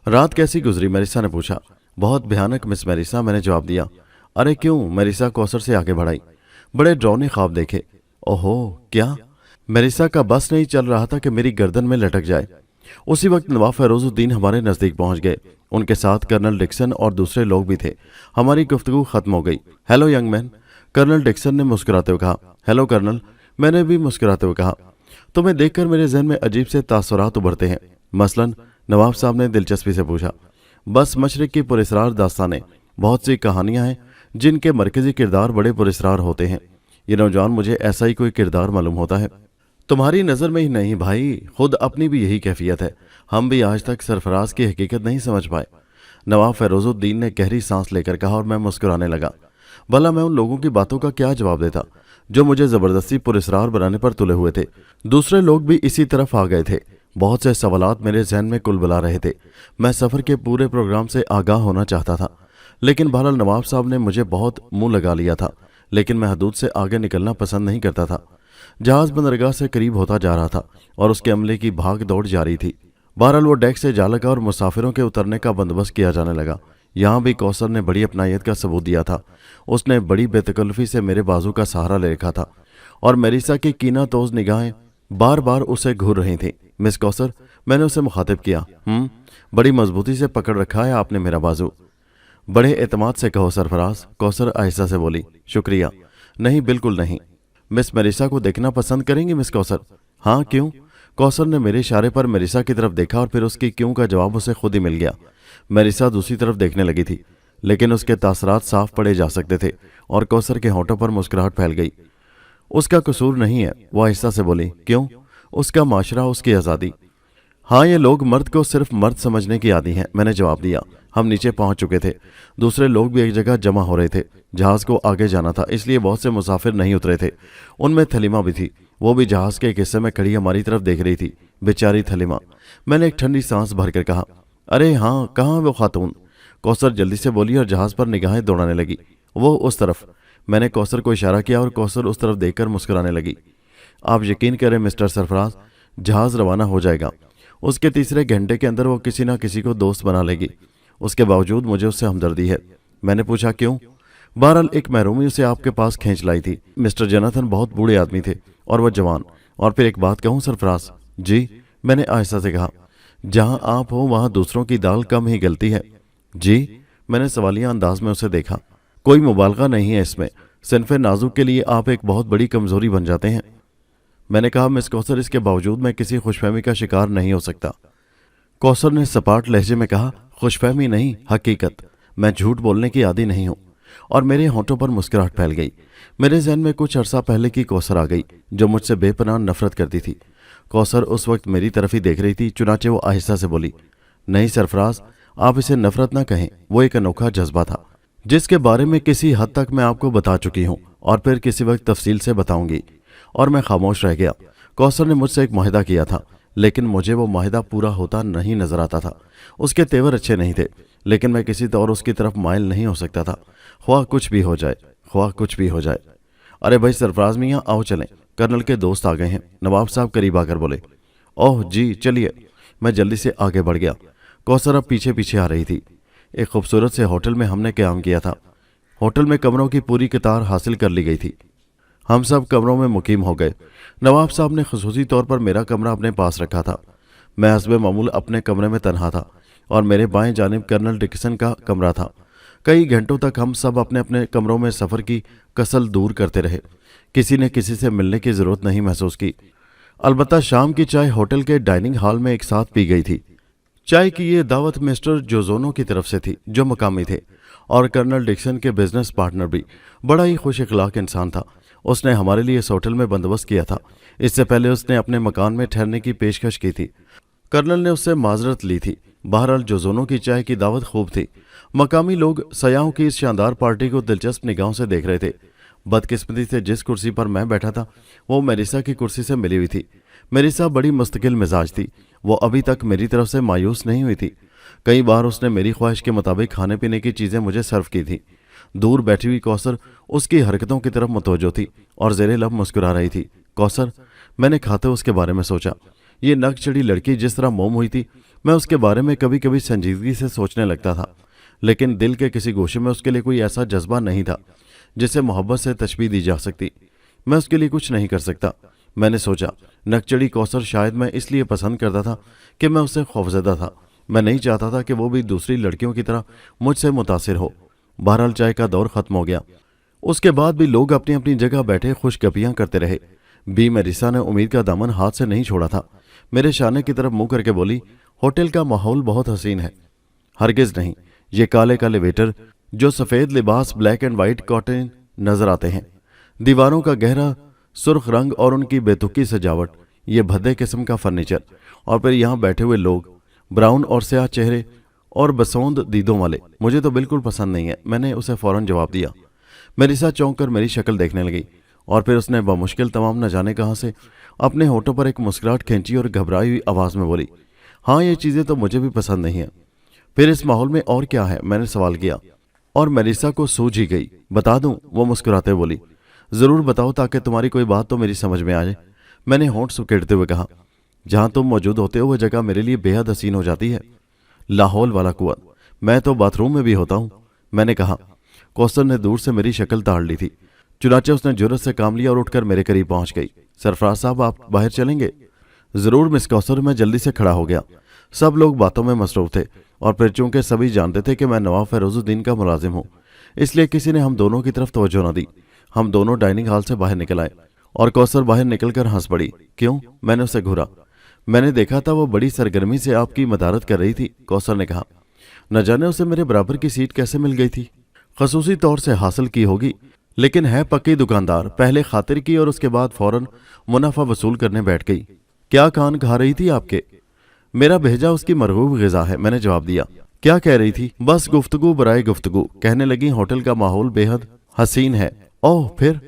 रात कैसी गुजरी? मेरिसा ने पूछा। बहुत भयानक मिस मेरिसा, मैंने जवाब दिया। अरे क्यों? मेरिसा कौसर से आगे बढ़ाई। बड़े डरावने ख्वाब देखे। ओहो, क्या? मेरिसा का बस नहीं चल रहा था कि मेरी गर्दन में लटक जाए। उसी वक्त नवाब फैरोजुद्दीन हमारे नजदीक पहुंच गए। उनके साथ कर्नल डिक्सन और दूसरे लोग भी थे। हमारी गुफ्तगू खत्म हो गई। Hello young man, colonel Dixon ने मुस्कुराते हुए कहा। हेलो कर्नल, मैंने भी मुस्कुराते हुए कहा। तुम्हें देखकर मेरे जहन में अजीब से तासुरात उभरते हैं। मसलन, नवाब साहब ने दिलचस्पी से पूछा। बस मशरिक की पुरस्रार दास्तानें, बहुत सी कहानियां हैं जिनके मरकजी किरदार बड़े पुरस्रार होते हैं। ये नौजवान मुझे ऐसा ही कोई किरदार मालूम होता है। तुम्हारी नज़र में ही नहीं भाई, खुद अपनी भी यही कैफियत है। हम भी आज तक सरफराज की हकीकत नहीं समझ पाए। नवाब फैरोजुद्दीन ने गहरी सांस लेकर कहा और मैं मुस्कुराने लगा। भला मैं उन लोगों की बातों का क्या जवाब देता जो मुझे जबरदस्ती पुरस्रार बनाने पर तुले हुए थे। दूसरे लोग भी इसी तरफ आ गए थे। बहुत से सवालात मेरे जहन में कुलबुला रहे थे। मैं सफ़र के पूरे प्रोग्राम से आगाह होना चाहता था, लेकिन बहरहाल नवाब साहब ने मुझे बहुत मुंह लगा लिया था। लेकिन मैं हदूद से आगे निकलना पसंद नहीं करता था। जहाज बंदरगाह से करीब होता जा रहा था और उसके अमले की भाग दौड़ जारी थी। बहरहाल वो डेक से जा लगा और मुसाफिरों के उतरने का बंदोबस्त किया जाने लगा। यहाँ भी कौसर ने बड़ी अपनायत का सबूत दिया था। उसने बड़ी बेतकल्लुफी से मेरे बाजू का सहारा ले रखा था और मेरिसा की कीना तोज निगाहें बार बार उसे घूर रही थीं। मिस कौसर, मैंने उसे मुखातिब किया। बड़ी मजबूती से पकड़ रखा है आपने मेरा बाजू। बड़े एतमाद से कहो सरफराज, कौसर आहिस्ता से बोली। शुक्रिया। नहीं, बिल्कुल नहीं। मिस मेरिसा को देखना पसंद करेंगी मिस कौसर? हाँ, क्यों? कौसर ने मेरे इशारे पर मेरिसा की तरफ देखा और फिर उसकी क्यों का जवाब उसे खुद ही मिल गया। मेरिसा दूसरी तरफ देखने लगी थी, लेकिन उसके तासरात साफ पड़े जा सकते थे और कौसर के होंठों पर मुस्कुराहट फैल गई। उसका कसूर नहीं है, वो आहिस्ता से बोली। क्यों? उसका माशरा, उसकी आज़ादी। हाँ, ये लोग मर्द को सिर्फ मर्द समझने की आदी हैं, मैंने जवाब दिया। हम नीचे पहुंच चुके थे। दूसरे लोग भी एक जगह जमा हो रहे थे। जहाज को आगे जाना था, इसलिए बहुत से मुसाफिर नहीं उतरे थे। उनमें थलीमा भी थी। वो भी जहाज के एक हिस्से में खड़ी हमारी तरफ देख रही थी। बेचारी थलीमा। मैंने एक ठंडी सांस भरकर कहा, अरे हाँ, कहाँ वो खातून? कौसर जल्दी से बोली और जहाज पर निगाहें दौड़ाने लगी। वो उस तरफ। मैंने कौसर को इशारा किया और कौसर उस तरफ देखकर मुस्कुराने लगी। आप यकीन करें मिस्टर सरफराज, जहाज रवाना हो जाएगा। उसके तीसरे घंटे के अंदर वो किसी ना किसी को दोस्त बना लेगी। उसके बावजूद मुझे उससे हमदर्दी है। मैंने पूछा, क्यों? बहरहाल एक महरूमी उसे आपके पास खींच लाई थी। मिस्टर जोनाथन बहुत बूढ़े आदमी थे और वह जवान। और फिर एक बात कहूँ सरफराज? जी, मैंने आहिस्ता से कहा। जहाँ आप हो वहाँ दूसरों की दाल कम ही गलती है। जी, मैंने सवालिया अंदाज में उसे देखा। कोई मुबालगा नहीं है इसमें। सिनफे नाजुक के लिए आप एक बहुत बड़ी कमजोरी बन जाते हैं। मैंने कहा, मिस कौसर, इसके बावजूद मैं किसी खुशफहमी का शिकार नहीं हो सकता। कौसर ने सपाट लहजे में कहा, खुशफहमी नहीं, हकीकत। मैं झूठ बोलने की आदी नहीं हूँ। और मेरे होंठों पर मुस्कुराहट फैल गई। मेरे जहन में कुछ अरसा पहले की कौसर आ गई जो मुझसे बेपनाह नफरत करती थी। कौसर उस वक्त मेरी तरफ ही देख रही थी। चुनाचे वो आहिस्ता से बोली, नहीं सरफराज, आप इसे नफरत ना कहें। वो एक अनोखा जज्बा था जिसके बारे में किसी हद तक मैं आपको बता चुकी हूँ और फिर किसी वक्त तफसील से बताऊंगी। और मैं खामोश रह गया। कौसर ने मुझसे एक मुआहदा किया था, लेकिन मुझे वो मुआहदा पूरा होता नहीं नजर आता था। उसके तेवर अच्छे नहीं थे, लेकिन मैं किसी तौर उसकी तरफ माइल नहीं हो सकता था, ख्वाह कुछ भी हो जाए, ख्वाह कुछ भी हो जाए। अरे भाई सरफराज मियाँ, आओ चलें, कर्नल के दोस्त आ गए हैं। नवाब साहब करीब आकर बोले। ओह जी, चलिए। मैं जल्दी से आगे बढ़ गया। कौसर अब पीछे पीछे आ रही थी। एक खूबसूरत से होटल में हमने क़याम किया था। होटल में कमरों की पूरी कतार हासिल कर ली गई थी। हम सब कमरों में मुकीम हो गए। नवाब साहब ने खुसूसी तौर पर मेरा कमरा अपने पास रखा था। मैं हस्बे मामूल अपने कमरे में तन्हा था और मेरे बाएं जानिब कर्नल डिक्सन का कमरा था। कई घंटों तक हम सब अपने अपने कमरों में सफ़र की कसल दूर करते रहे। किसी ने किसी से मिलने की ज़रूरत नहीं महसूस की। अलबत्ता शाम की चाय होटल के डाइनिंग हॉल में एक साथ पी गई थी। चाय की ये दावत मिस्टर जोजोनो की तरफ से थी, जो मकामी थे, और कर्नल डिक्सन के बिजनेस पार्टनर भी बड़ा ही खुश अखलाक इंसान था। उसने हमारे लिए इस होटल में बंदोबस्त किया था। इससे पहले उसने अपने मकान में ठहरने की पेशकश की थी। कर्नल ने उससे माजरत ली थी। बहरहाल जोजोनो की चाय की दावत खूब थी। मकामी लोग सयाहों की इस शानदार पार्टी को दिलचस्प निगाहों से देख रहे थे। बदकिस्मती से जिस कुर्सी पर मैं बैठा था वो मेरिसा की कुर्सी से मिली हुई थी। मेरिसा बड़ी मुस्तकिल मिजाज थी। वो अभी तक मेरी तरफ से मायूस नहीं हुई थी। कई बार उसने मेरी ख्वाहिश के मुताबिक खाने पीने की चीज़ें मुझे सर्व की थी। दूर बैठी हुई कौसर उसकी हरकतों की तरफ मुतवज्जो थी और ज़ेरे लब मुस्कुरा रही थी। कौसर, मैंने खाते उसके बारे में सोचा। ये नक चढ़ी लड़की जिस तरह मोम हुई थी, मैं उसके बारे में कभी कभी संजीदगी से सोचने लगता था। लेकिन दिल के किसी गोशे में उसके लिए कोई ऐसा जज्बा नहीं था जिसे मोहब्बत से तशबीह दी जा सकती। मैं उसके लिए कुछ नहीं कर सकता। मैंने सोचा, नकचड़ी कौसर शायद मैं इसलिए पसंद करता था कि मैं उससे खौफजदा था। मैं नहीं चाहता था कि वो भी दूसरी लड़कियों की तरह मुझसे मुतासिर हो। बहरहाल चाय का दौर खत्म हो गया। उसके बाद भी लोग अपनी अपनी जगह बैठे खुशगपियां करते रहे। बी मेरिसा ने उम्मीद का दामन हाथ से नहीं छोड़ा था। मेरे शाने की तरफ मुंह करके बोली, होटल का माहौल बहुत हसीन है। हरगिज नहीं। ये काले काले वेटर जो सफ़ेद लिबास ब्लैक एंड वाइट कॉटन नजर आते हैं, दीवारों का गहरा सुर्ख रंग और उनकी बेतुकी सजावट, ये भद्दे किस्म का फर्नीचर, और फिर यहाँ बैठे हुए लोग ब्राउन और स्याह चेहरे और बसौंद दीदों वाले, मुझे तो बिल्कुल पसंद नहीं है। मैंने उसे फौरन जवाब दिया। मेरिसा चौंक कर मेरी शक्ल देखने लगी और फिर उसने बमुश्किल तमाम न जाने कहाँ से अपने होठों पर एक मुस्कुराहट खींची और घबराई हुई आवाज़ में बोली, हाँ ये चीज़ें तो मुझे भी पसंद नहीं है। फिर इस माहौल में और क्या है, मैंने सवाल किया, और मेरिसा को सूझ ही गई। बता दूं, वो मुस्कुराते बोली। ज़रूर बताओ ताकि तुम्हारी कोई बात तो मेरी समझ में आ जाए। मैंने होंठ सुकेड़ते हुए कहा, जहाँ तुम मौजूद होते हो वह जगह मेरे लिए बेहद हसीन हो जाती है। लाहौल वाला कुआं, मैं तो बाथरूम में भी होता हूँ, मैंने कहा। कौसर ने दूर से मेरी शक्ल ताड़ ली थी। चुनाचे उसने जुर्रत से काम लिया और उठकर मेरे करीब पहुंच गई। सरफराज साहब, आप बाहर चलेंगे? ज़रूर मिस कौसर। मैं जल्दी से खड़ा हो गया। सब लोग बातों में मसरूफ थे और फिर चूंकि सभी जानते थे कि मैं नवाब फैरोजुद्दीन का मुलाजिम हूँ, इसलिए किसी ने हम दोनों की तरफ तवज्जो न दी। हम दोनों डाइनिंग हॉल से बाहर निकल आए और कौसर बाहर निकलकर हंस पड़ी। क्यों? मैंने उसे घूरा। मैंने देखा था वो बड़ी सरगर्मी से आपकी मदारत कर रही थी, कौसर ने कहा। न जाने उसे मेरे बराबर की सीट कैसे मिल गई थी। खसूसी तौर से हासिल की होगी, लेकिन है पक्की दुकानदार। पहले खातिर की और उसके बाद फौरन मुनाफा वसूल करने बैठ गई। क्या कान खा रही थी आपके? मेरा भेजा उसकी मरगूब ग़िज़ा है, मैंने जवाब दिया। क्या कह रही थी? बस गुफ्तगू बराए गुफ्तगू। कहने लगी, होटल का माहौल बेहद हसीन है। ओह, फिर?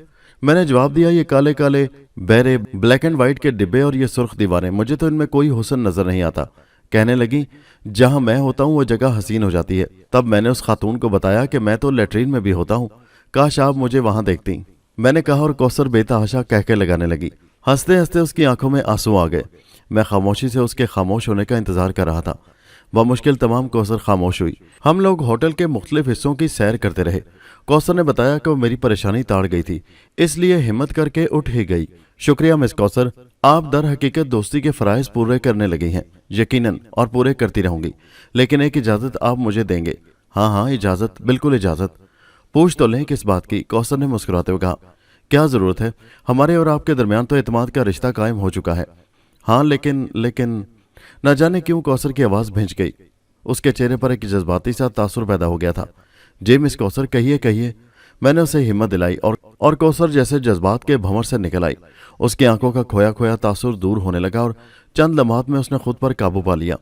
मैंने जवाब दिया, ये काले काले बहरे ब्लैक एंड वाइट के डिब्बे और ये सुर्ख दीवारें, मुझे तो इनमें कोई हुस्न नजर नहीं आता। कहने लगी, जहां मैं होता हूं वो जगह हसीन हो जाती है। तब मैंने उस खातून को बताया कि मैं तो लेटरीन में भी होता हूं, काश आप मुझे वहां देखती, मैंने कहा। और कौसर बेतहाशा कहके लगाने लगी। हंसते हंसते उसकी आंखों में आंसू आ गए। मैं खामोशी से उसके खामोश होने का इंतजार कर रहा था। बमुश्किल तमाम कौसर खामोश हुई। हम लोग होटल के मुख्तलिफ हिस्सों की सैर करते रहे। कौसर ने बताया कि वो मेरी परेशानी ताड़ गई थी, इसलिए हिम्मत करके उठ ही गई। शुक्रिया मिस कौसर, आप दर हकीकत दोस्ती के फ़राइज़ पूरे करने लगी हैं। यकीनन, और पूरे करती रहूंगी। लेकिन एक इजाज़त आप मुझे देंगे? हाँ हाँ, इजाज़त, बिल्कुल इजाज़त। पूछ तो लें किस बात की, कौसर ने मुस्कुराते हुए कहा। क्या ज़रूरत है? हमारे और आपके दरमियान तो एतमाद का रिश्ता कायम हो चुका है। हाँ, लेकिन न जाने क्यों कौसर की आवाज़ भिंच गई। उसके चेहरे पर एक जज्बाती सा तासुर पैदा हो गया था। जी मिस कौसर, कहिए कहिए। मैंने उसे हिम्मत दिलाई और कौसर जैसे जज्बात के भंवर से निकल आई। उसकी आंखों का खोया खोया तासुर दूर होने लगा और चंद लम्हात में उसने खुद पर काबू पा लिया।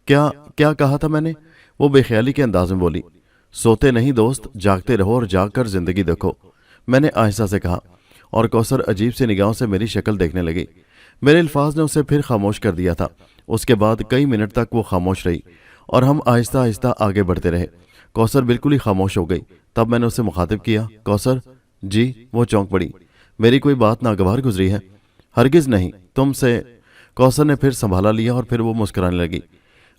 क्या क्या कहा था मैंने? वो बेख्याली के अंदाज में बोली। सोते नहीं दोस्त, जागते रहो और जाग कर जिंदगी देखो, मैंने आहिस्ता से कहा। और कौसर अजीब सी निगाहों से मेरी शक्ल देखने लगी। मेरे अल्फाज ने उसे फिर खामोश कर दिया था। उसके बाद कई मिनट तक वो खामोश रही और हम आहिस्ता आहिस्ता आगे बढ़ते रहे। कौसर बिल्कुल ही खामोश हो गई। तब मैंने उसे मुखातिब किया, कौसर जी। वो चौंक पड़ी। मेरी कोई बात नागवार गुजरी है? हरगिज नहीं, तुमसे। कौसर ने फिर संभाला लिया और फिर वो मुस्कुराने लगी।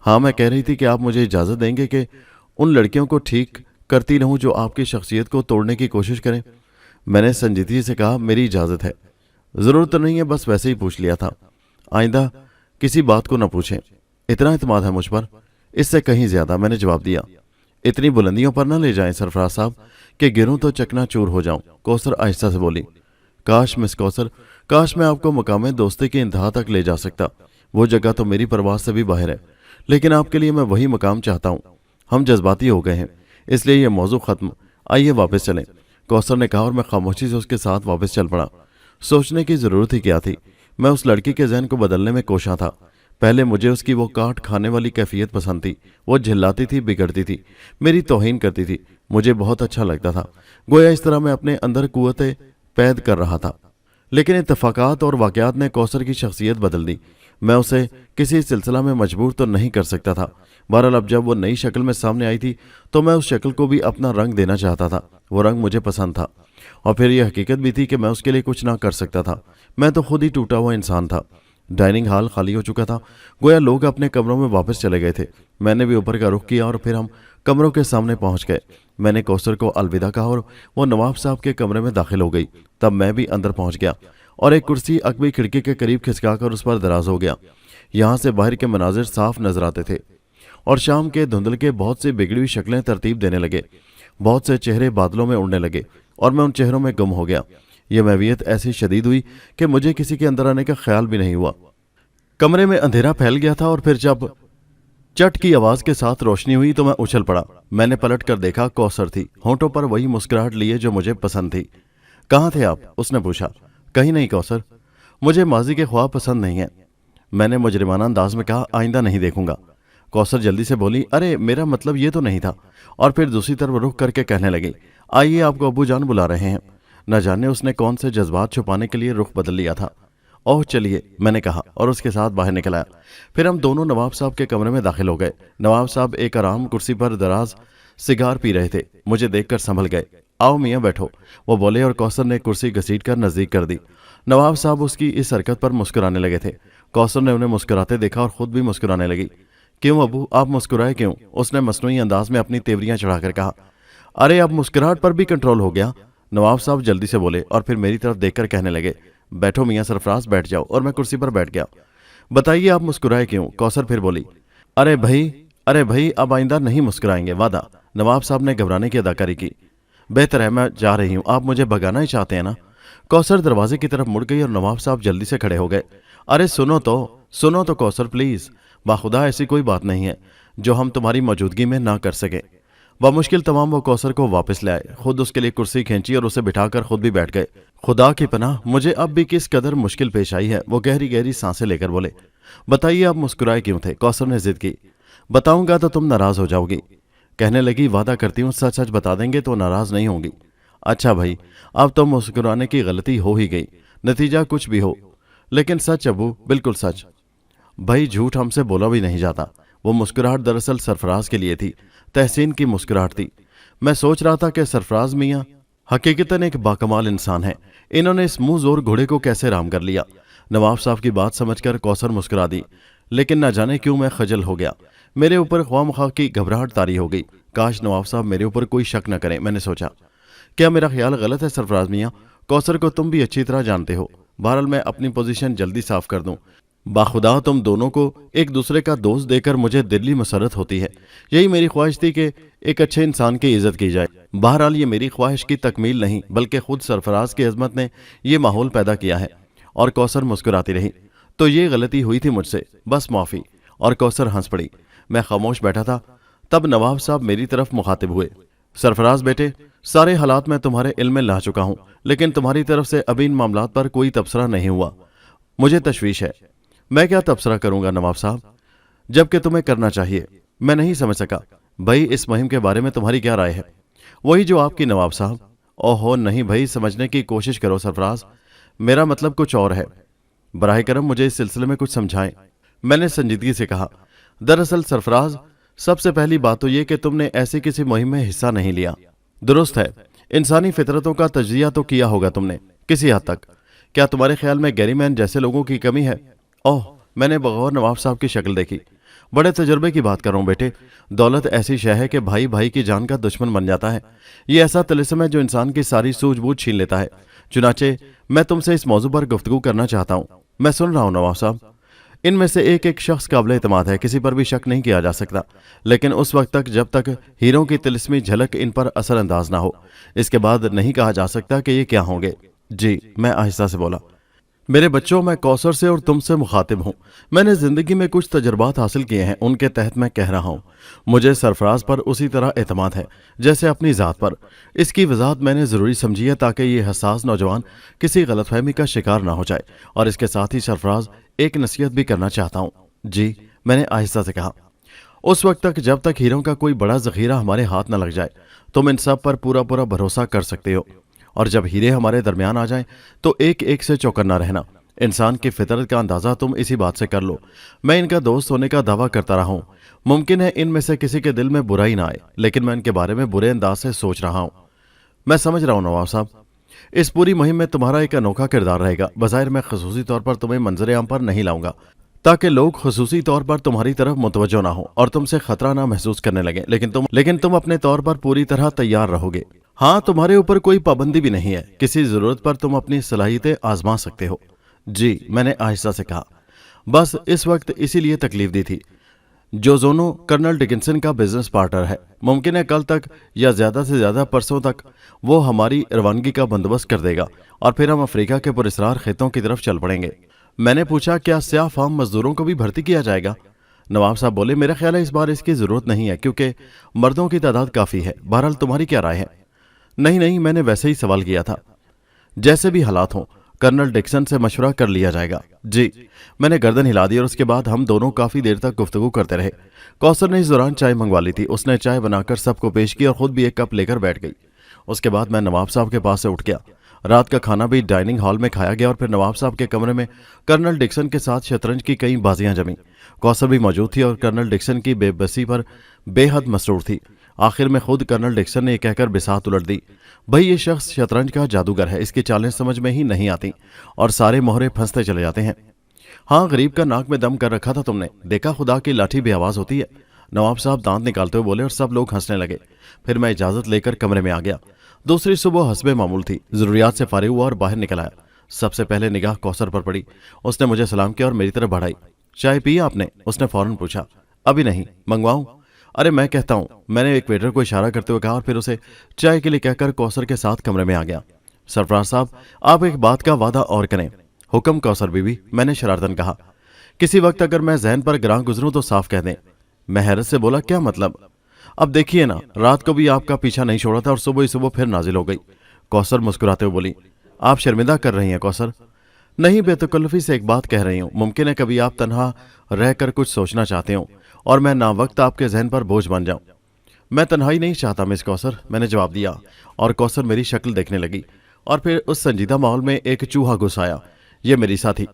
हाँ, मैं कह रही थी कि आप मुझे इजाज़त देंगे कि उन लड़कियों को ठीक करती रहूं जो आपकी शख्सियत को तोड़ने की कोशिश करें। मैंने संजीदगी से कहा, मेरी इजाज़त है। ज़रूरत तो नहीं है, बस वैसे ही पूछ लिया था। आइंदा किसी बात को न पूछें। इतना एतमाद है मुझ पर? इससे कहीं ज्यादा, मैंने जवाब दिया। इतनी बुलंदियों पर न ले जाएं सरफराज साहब कि गिरूं तो चकनाचूर हो जाऊं, कौसर आहिस्ता से बोली। काश मिस कौसर, काश मैं आपको मकाम दोस्ती की इंतहा तक ले जा सकता। वो जगह तो मेरी परवाह से भी बाहर है, लेकिन आपके लिए मैं वही मकाम चाहता हूँ। हम जज्बाती हो गए हैं, इसलिए यह मौजू खत्म। आइए वापस चलें, कौसर ने कहा और मैं खामोशी से उसके साथ वापस चल पड़ा। सोचने की जरूरत ही क्या थी। मैं उस लड़की के जहन को बदलने में कोशा था। पहले मुझे उसकी वो काट खाने वाली कैफियत पसंद थी। वो झिल्लाती थी, बिगड़ती थी, मेरी तौहीन करती थी। मुझे बहुत अच्छा लगता था। गोया इस तरह मैं अपने अंदर कुव्वते पैद कर रहा था। लेकिन इत्तफाकात और वाक़यात ने कौसर की शख्सियत बदल दी। मैं उसे किसी सिलसिला में मजबूर तो नहीं कर सकता था। बहरहाल अब जब वो नई शक्ल में सामने आई थी तो मैं उस शक्ल को भी अपना रंग देना चाहता था। वो रंग मुझे पसंद था और फिर यह हकीकत भी थी कि मैं उसके लिए कुछ ना कर सकता था। मैं तो खुद ही टूटा हुआ इंसान था। डाइनिंग हॉल खाली हो चुका था, गोया लोग अपने कमरों में वापस चले गए थे। मैंने भी ऊपर का रुख किया और फिर हम कमरों के सामने पहुंच गए। मैंने कौसर को अलविदा कहा और वो नवाब साहब के कमरे में दाखिल हो गई। तब मैं भी अंदर पहुंच गया और एक कुर्सी अकबी खिड़की के करीब खिसकाकर उस पर दराज हो गया। यहाँ से बाहर के मनाजिर साफ नजर आते थे और शाम के धुंधल के बहुत सी बिगड़ी हुई शक्लें तरतीब देने लगे। बहुत से चेहरे बादलों में उड़ने लगे और मैं उन चेहरों में गुम हो गया। यह महवियत ऐसी शदीद हुई कि मुझे किसी के अंदर आने का ख्याल भी नहीं हुआ। कमरे में अंधेरा फैल गया था और फिर जब चट की आवाज के साथ रोशनी हुई तो मैं उछल पड़ा। मैंने पलट कर देखा, कौसर थी, होंठों पर वही मुस्कुराहट लिए जो मुझे पसंद थी। कहाँ थे आप? उसने पूछा। कहीं नहीं कौसर, मुझे माजी के ख्वाब पसंद नहीं है। मैंने मुजरिमाना अंदाज में कहा, आइंदा नहीं देखूंगा। कौसर जल्दी से बोली, अरे मेरा मतलब ये तो नहीं था। और फिर दूसरी तरफ रुख करके कहने लगी, आइए आपको अब्बू जान बुला रहे हैं। न जाने उसने कौन से जज्बात छुपाने के लिए रुख बदल लिया था। ओह चलिए, मैंने कहा और उसके साथ बाहर निकल आया। फिर हम दोनों नवाब साहब के कमरे में दाखिल हो गए। नवाब साहब एक आराम कुर्सी पर दराज सिगार पी रहे थे। मुझे देखकर संभल गए। आओ मियाँ बैठो, वो बोले और कौसर ने कुर्सी घसीटकर नजदीक कर दी। नवाब साहब उसकी इस हरकत पर मुस्कुराने लगे थे। कौसर ने उन्हें मुस्कुराते देखा और खुद भी मुस्कुराने लगी। क्यों अबू, आप मुस्कुराए क्यों? उसने मसनूई अंदाज में अपनी तेवरियां चढ़ाकर कहा। अरे अब मुस्कुराहट पर भी कंट्रोल हो गया, नवाब साहब जल्दी से बोले और फिर मेरी तरफ देखकर कहने लगे, बैठो मियाँ सरफराज, बैठ जाओ। और मैं कुर्सी पर बैठ गया। बताइए आप मुस्कुराए क्यों? कौसर फिर बोली। अरे भाई अब आइंदा नहीं मुस्कुराएंगे, वादा। नवाब साहब ने घबराने की अदाकारी की। बेहतर है, मैं जा रही हूँ, आप मुझे भगाना ही चाहते हैं ना? कौसर दरवाजे की तरफ मुड़ गई और नवाब साहब जल्दी से खड़े हो गए। अरे सुनो तो कौसर प्लीज, बाखुदा ऐसी कोई बात नहीं है जो हम तुम्हारी मौजूदगी में ना कर सके। बमुश्किल तमाम वो कौसर को वापस ले आए, खुद उसके लिए कुर्सी खींची और उसे बिठाकर खुद भी बैठ गए। खुदा की पनाह, मुझे अब भी किस कदर मुश्किल पेश आई है। वो गहरी गहरी सांसें लेकर बोले। बताइए आप मुस्कुराए क्यों थे? कौसर ने जिद की। बताऊंगा तो तुम नाराज हो जाओगी। कहने लगी, वादा करती हूँ सच सच बता देंगे तो नाराज नहीं होंगी। अच्छा भाई, अब तो मुस्कुराने की गलती हो ही गई, नतीजा कुछ भी हो, लेकिन सच अबू, बिल्कुल सच। भाई झूठ हमसे बोला भी नहीं जाता। वो मुस्कुराहट दरअसल सरफराज के लिए थी, तहसीन की मुस्कुराहट थी। मैं सोच रहा था कि सरफराज मियाँ हकीकतन एक बाकमाल इंसान है। इन्होंने इस मुंह जोर घोड़े को कैसे राम कर लिया? नवाब साहब की बात समझकर कौसर मुस्कुरा दी, लेकिन न जाने क्यों मैं खजल हो गया। मेरे ऊपर ख्वामख्वाह की घबराहट तारी हो गई। काश नवाब साहब मेरे ऊपर कोई शक न करें। मैंने सोचा, क्या मेरा ख्याल गलत है सरफराज मियाँ? कौसर को तुम भी अच्छी तरह जानते हो। बहरहाल मैं अपनी पोजीशन जल्दी साफ कर दूं। बाखुदा तुम दोनों को एक दूसरे का दोस्त देकर मुझे दिली मसरत होती है। यही मेरी ख्वाहिश थी कि एक अच्छे इंसान की इज्जत की जाए। बहरहाल ये मेरी ख्वाहिश की तकमील नहीं, बल्कि खुद सरफराज की अजमत ने ये माहौल पैदा किया है। और कौसर मुस्कुराती रही। तो ये गलती हुई थी मुझसे, बस माफ़ी। और कौसर हंस पड़ी। मैं खामोश बैठा था। तब नवाब साहब मेरी तरफ मुखातिब हुए। सरफराज बेटे, सारे हालात मैं तुम्हारे इल्म में ला चुका हूँ, लेकिन तुम्हारी तरफ से अभी इन मामलात पर कोई तबसरा नहीं हुआ। मुझे तशवीश है। मैं क्या तबसरा करूंगा नवाब साहब, जबकि तुम्हें करना चाहिए। मैं नहीं समझ सका भाई, इस मुहिम के बारे में तुम्हारी क्या राय है? वही जो आपकी नवाब साहब। ओहो नहीं भाई, समझने की कोशिश करो सरफराज, मेरा मतलब कुछ और है। बराह करम मुझे इस सिलसिले में कुछ समझाएं। मैंने संजीदगी से कहा, दरअसल सरफराज, सबसे पहली बात तो ये कि तुमने ऐसी किसी मुहिम में हिस्सा नहीं लिया। दुरुस्त है, इंसानी फितरतों का तजिया तो किया होगा तुमने किसी हद तक। क्या तुम्हारे ख्याल में गैरीमैन जैसे लोगों की कमी है? ओह, मैंने बगौर नवाब साहब की शक्ल देखी। बड़े तजुर्बे की बात कर रहा हूं बेटे। दौलत ऐसी शय है कि भाई भाई की जान का दुश्मन बन जाता है। ये ऐसा तिलिस्म है जो इंसान की सारी सूझबूझ छीन लेता है। चुनाचे मैं तुमसे इस मौजू पर गुफ्तगू करना चाहता हूँ। मैं सुन रहा हूँ नवाब साहब। इनमें से एक एक शख्स काबिल एतमाद है, किसी पर भी शक नहीं किया जा सकता, लेकिन उस वक्त तक जब तक हीरों की तिलिस्मी झलक इन पर असर अंदाज ना हो, इसके बाद नहीं कहा जा सकता कि ये क्या होंगे। जी, मैं आहिस्ता से बोला। मेरे बच्चों, मैं कौसर से और तुमसे मुखातिब हूँ। मैंने जिंदगी में कुछ तजर्बात हासिल किए हैं, उनके तहत मैं कह रहा हूँ। मुझे सरफराज पर उसी तरह एतमाद है जैसे अपनी ज़ात पर। इसकी वजाहत मैंने ज़रूरी समझी है ताकि ये हसास नौजवान किसी गलतफहमी का शिकार ना हो जाए। और इसके साथ ही सरफराज, एक नसीहत भी करना चाहता हूँ। जी, मैंने आहिस्ता से कहा। उस वक्त तक जब तक हीरों का कोई बड़ा ज़ख़ीरा हमारे हाथ न लग जाए, तुम इन सब पर पूरा पूरा भरोसा कर सकते हो। और जब हीरे हमारे दरमियान आ जाएं तो एक एक से चौकन्ना रहना। इंसान की फितरत का अंदाज़ा तुम इसी बात से कर लो। मैं इनका दोस्त होने का दावा करता रहा हूँ। मुमकिन है इनमें से किसी के दिल में बुराई ना आए, लेकिन मैं इनके बारे में बुरे अंदाज से सोच रहा हूँ। मैं समझ रहा हूँ नवाब साहब, इस पूरी मुहिम में तुम्हारा एक अनोखा किरदार रहेगा। बज़ाहिर मैं खसूसी तौर पर तुम्हें मंजर आम पर नहीं लाऊंगा, ताकि लोग खुसूसी तौर पर तुम्हारी तरफ मुतवज्जो ना हो और तुमसे खतरा ना महसूस करने लगे, लेकिन तुम अपने तौर पर पूरी तरह तैयार रहोगे। हाँ, तुम्हारे ऊपर कोई पाबंदी भी नहीं है, किसी जरूरत पर तुम अपनी सलाहियतें आजमा सकते हो। जी, मैंने आहिस्ता से कहा। बस इस वक्त इसीलिए तकलीफ दी थी। जोजोनो कर्नल डिकिंसन का बिजनेस पार्टनर है। मुमकिन है कल तक या ज्यादा से ज्यादा परसों तक वो हमारी रवानगी का बंदोबस्त कर देगा और फिर हम अफ्रीका के पुरस्कार खेतों की तरफ चल पड़ेंगे। मैंने पूछा, क्या स्याह फार्म मजदूरों को भी भर्ती किया जाएगा? नवाब साहब बोले, मेरा ख्याल है इस बार इसकी जरूरत नहीं है क्योंकि मर्दों की तादाद काफी है। बहरहाल तुम्हारी क्या राय है? नहीं, मैंने वैसे ही सवाल किया था। जैसे भी हालात हों, कर्नल डिक्सन से मशवरा कर लिया जाएगा। जी, मैंने गर्दन हिला दी और उसके बाद हम दोनों काफी देर तक गुफ्तगू करते रहे। कौसर ने इस दौरान चाय मंगवा ली थी। उसने चाय बनाकर सबको पेश की और खुद भी एक कप लेकर बैठ गई। उसके बाद मैं नवाब साहब के पास से उठ गया। रात का खाना भी डाइनिंग हॉल में खाया गया और फिर नवाब साहब के कमरे में कर्नल डिक्सन के साथ शतरंज की कई बाजियां जमी। कौसर भी मौजूद थी और कर्नल डिक्सन की बेबसी पर बेहद मसरूर थी। आखिर में खुद कर्नल डिक्सन ने कहकर बिसात उलट दी, भाई ये शख्स शतरंज का जादूगर है, इसकी चालें समझ में ही नहीं आती और सारे मोहरे फंसते चले जाते हैं। हाँ, गरीब का नाक में दम कर रखा था तुमने, देखा खुदा की लाठी भी आवाज होती है। नवाब साहब दांत निकालते हुए बोले और सब लोग हंसने लगे। फिर मैं इजाजत लेकर कमरे में आ गया। दूसरी सुबह हस्बे मामूल थी। जरूरियात से फारिग हुआ और बाहर निकल आया। सबसे पहले निगाह कौसर पर पड़ी। उसने मुझे सलाम किया और मेरी तरफ बढ़ाई। चाय पी आपने? उसने फौरन पूछा। अभी नहीं, मंगवाऊं? अरे मैं कहता हूं, मैंने एक वेटर को इशारा करते हुए कहा और फिर उसे चाय के लिए कहकर कौसर के साथ कमरे में आ गया। सरफराज साहब, आप एक बात का वादा और करें। हुक्म कौसर बीबी, मैंने शरारतन कहा। किसी वक्त अगर मैं जहन पर गिरां गुजरूं तो साफ कह दें। मैं हैरत से बोला, क्या मतलब? अब देखिए ना, रात को भी आपका पीछा नहीं छोड़ा था और सुबह ही सुबह फिर नाजिल हो गई। कौसर मुस्कुराते हुए बोली, आप शर्मिंदा कर रही हैं कौसर। नहीं, बेतकल्लुफी से एक बात कह रही हूं। मुमकिन है कभी आप तन्हा रहकर कुछ सोचना चाहते हो और मैं ना वक्त आपके जहन पर बोझ बन जाऊं। मैं तन्हाई नहीं चाहता मिस कौसर, मैंने जवाब दिया और कौसर मेरी शक्ल देखने लगी। और फिर उस संजीदा माहौल में एक चूहा घुस आया। ये मेरी साथी,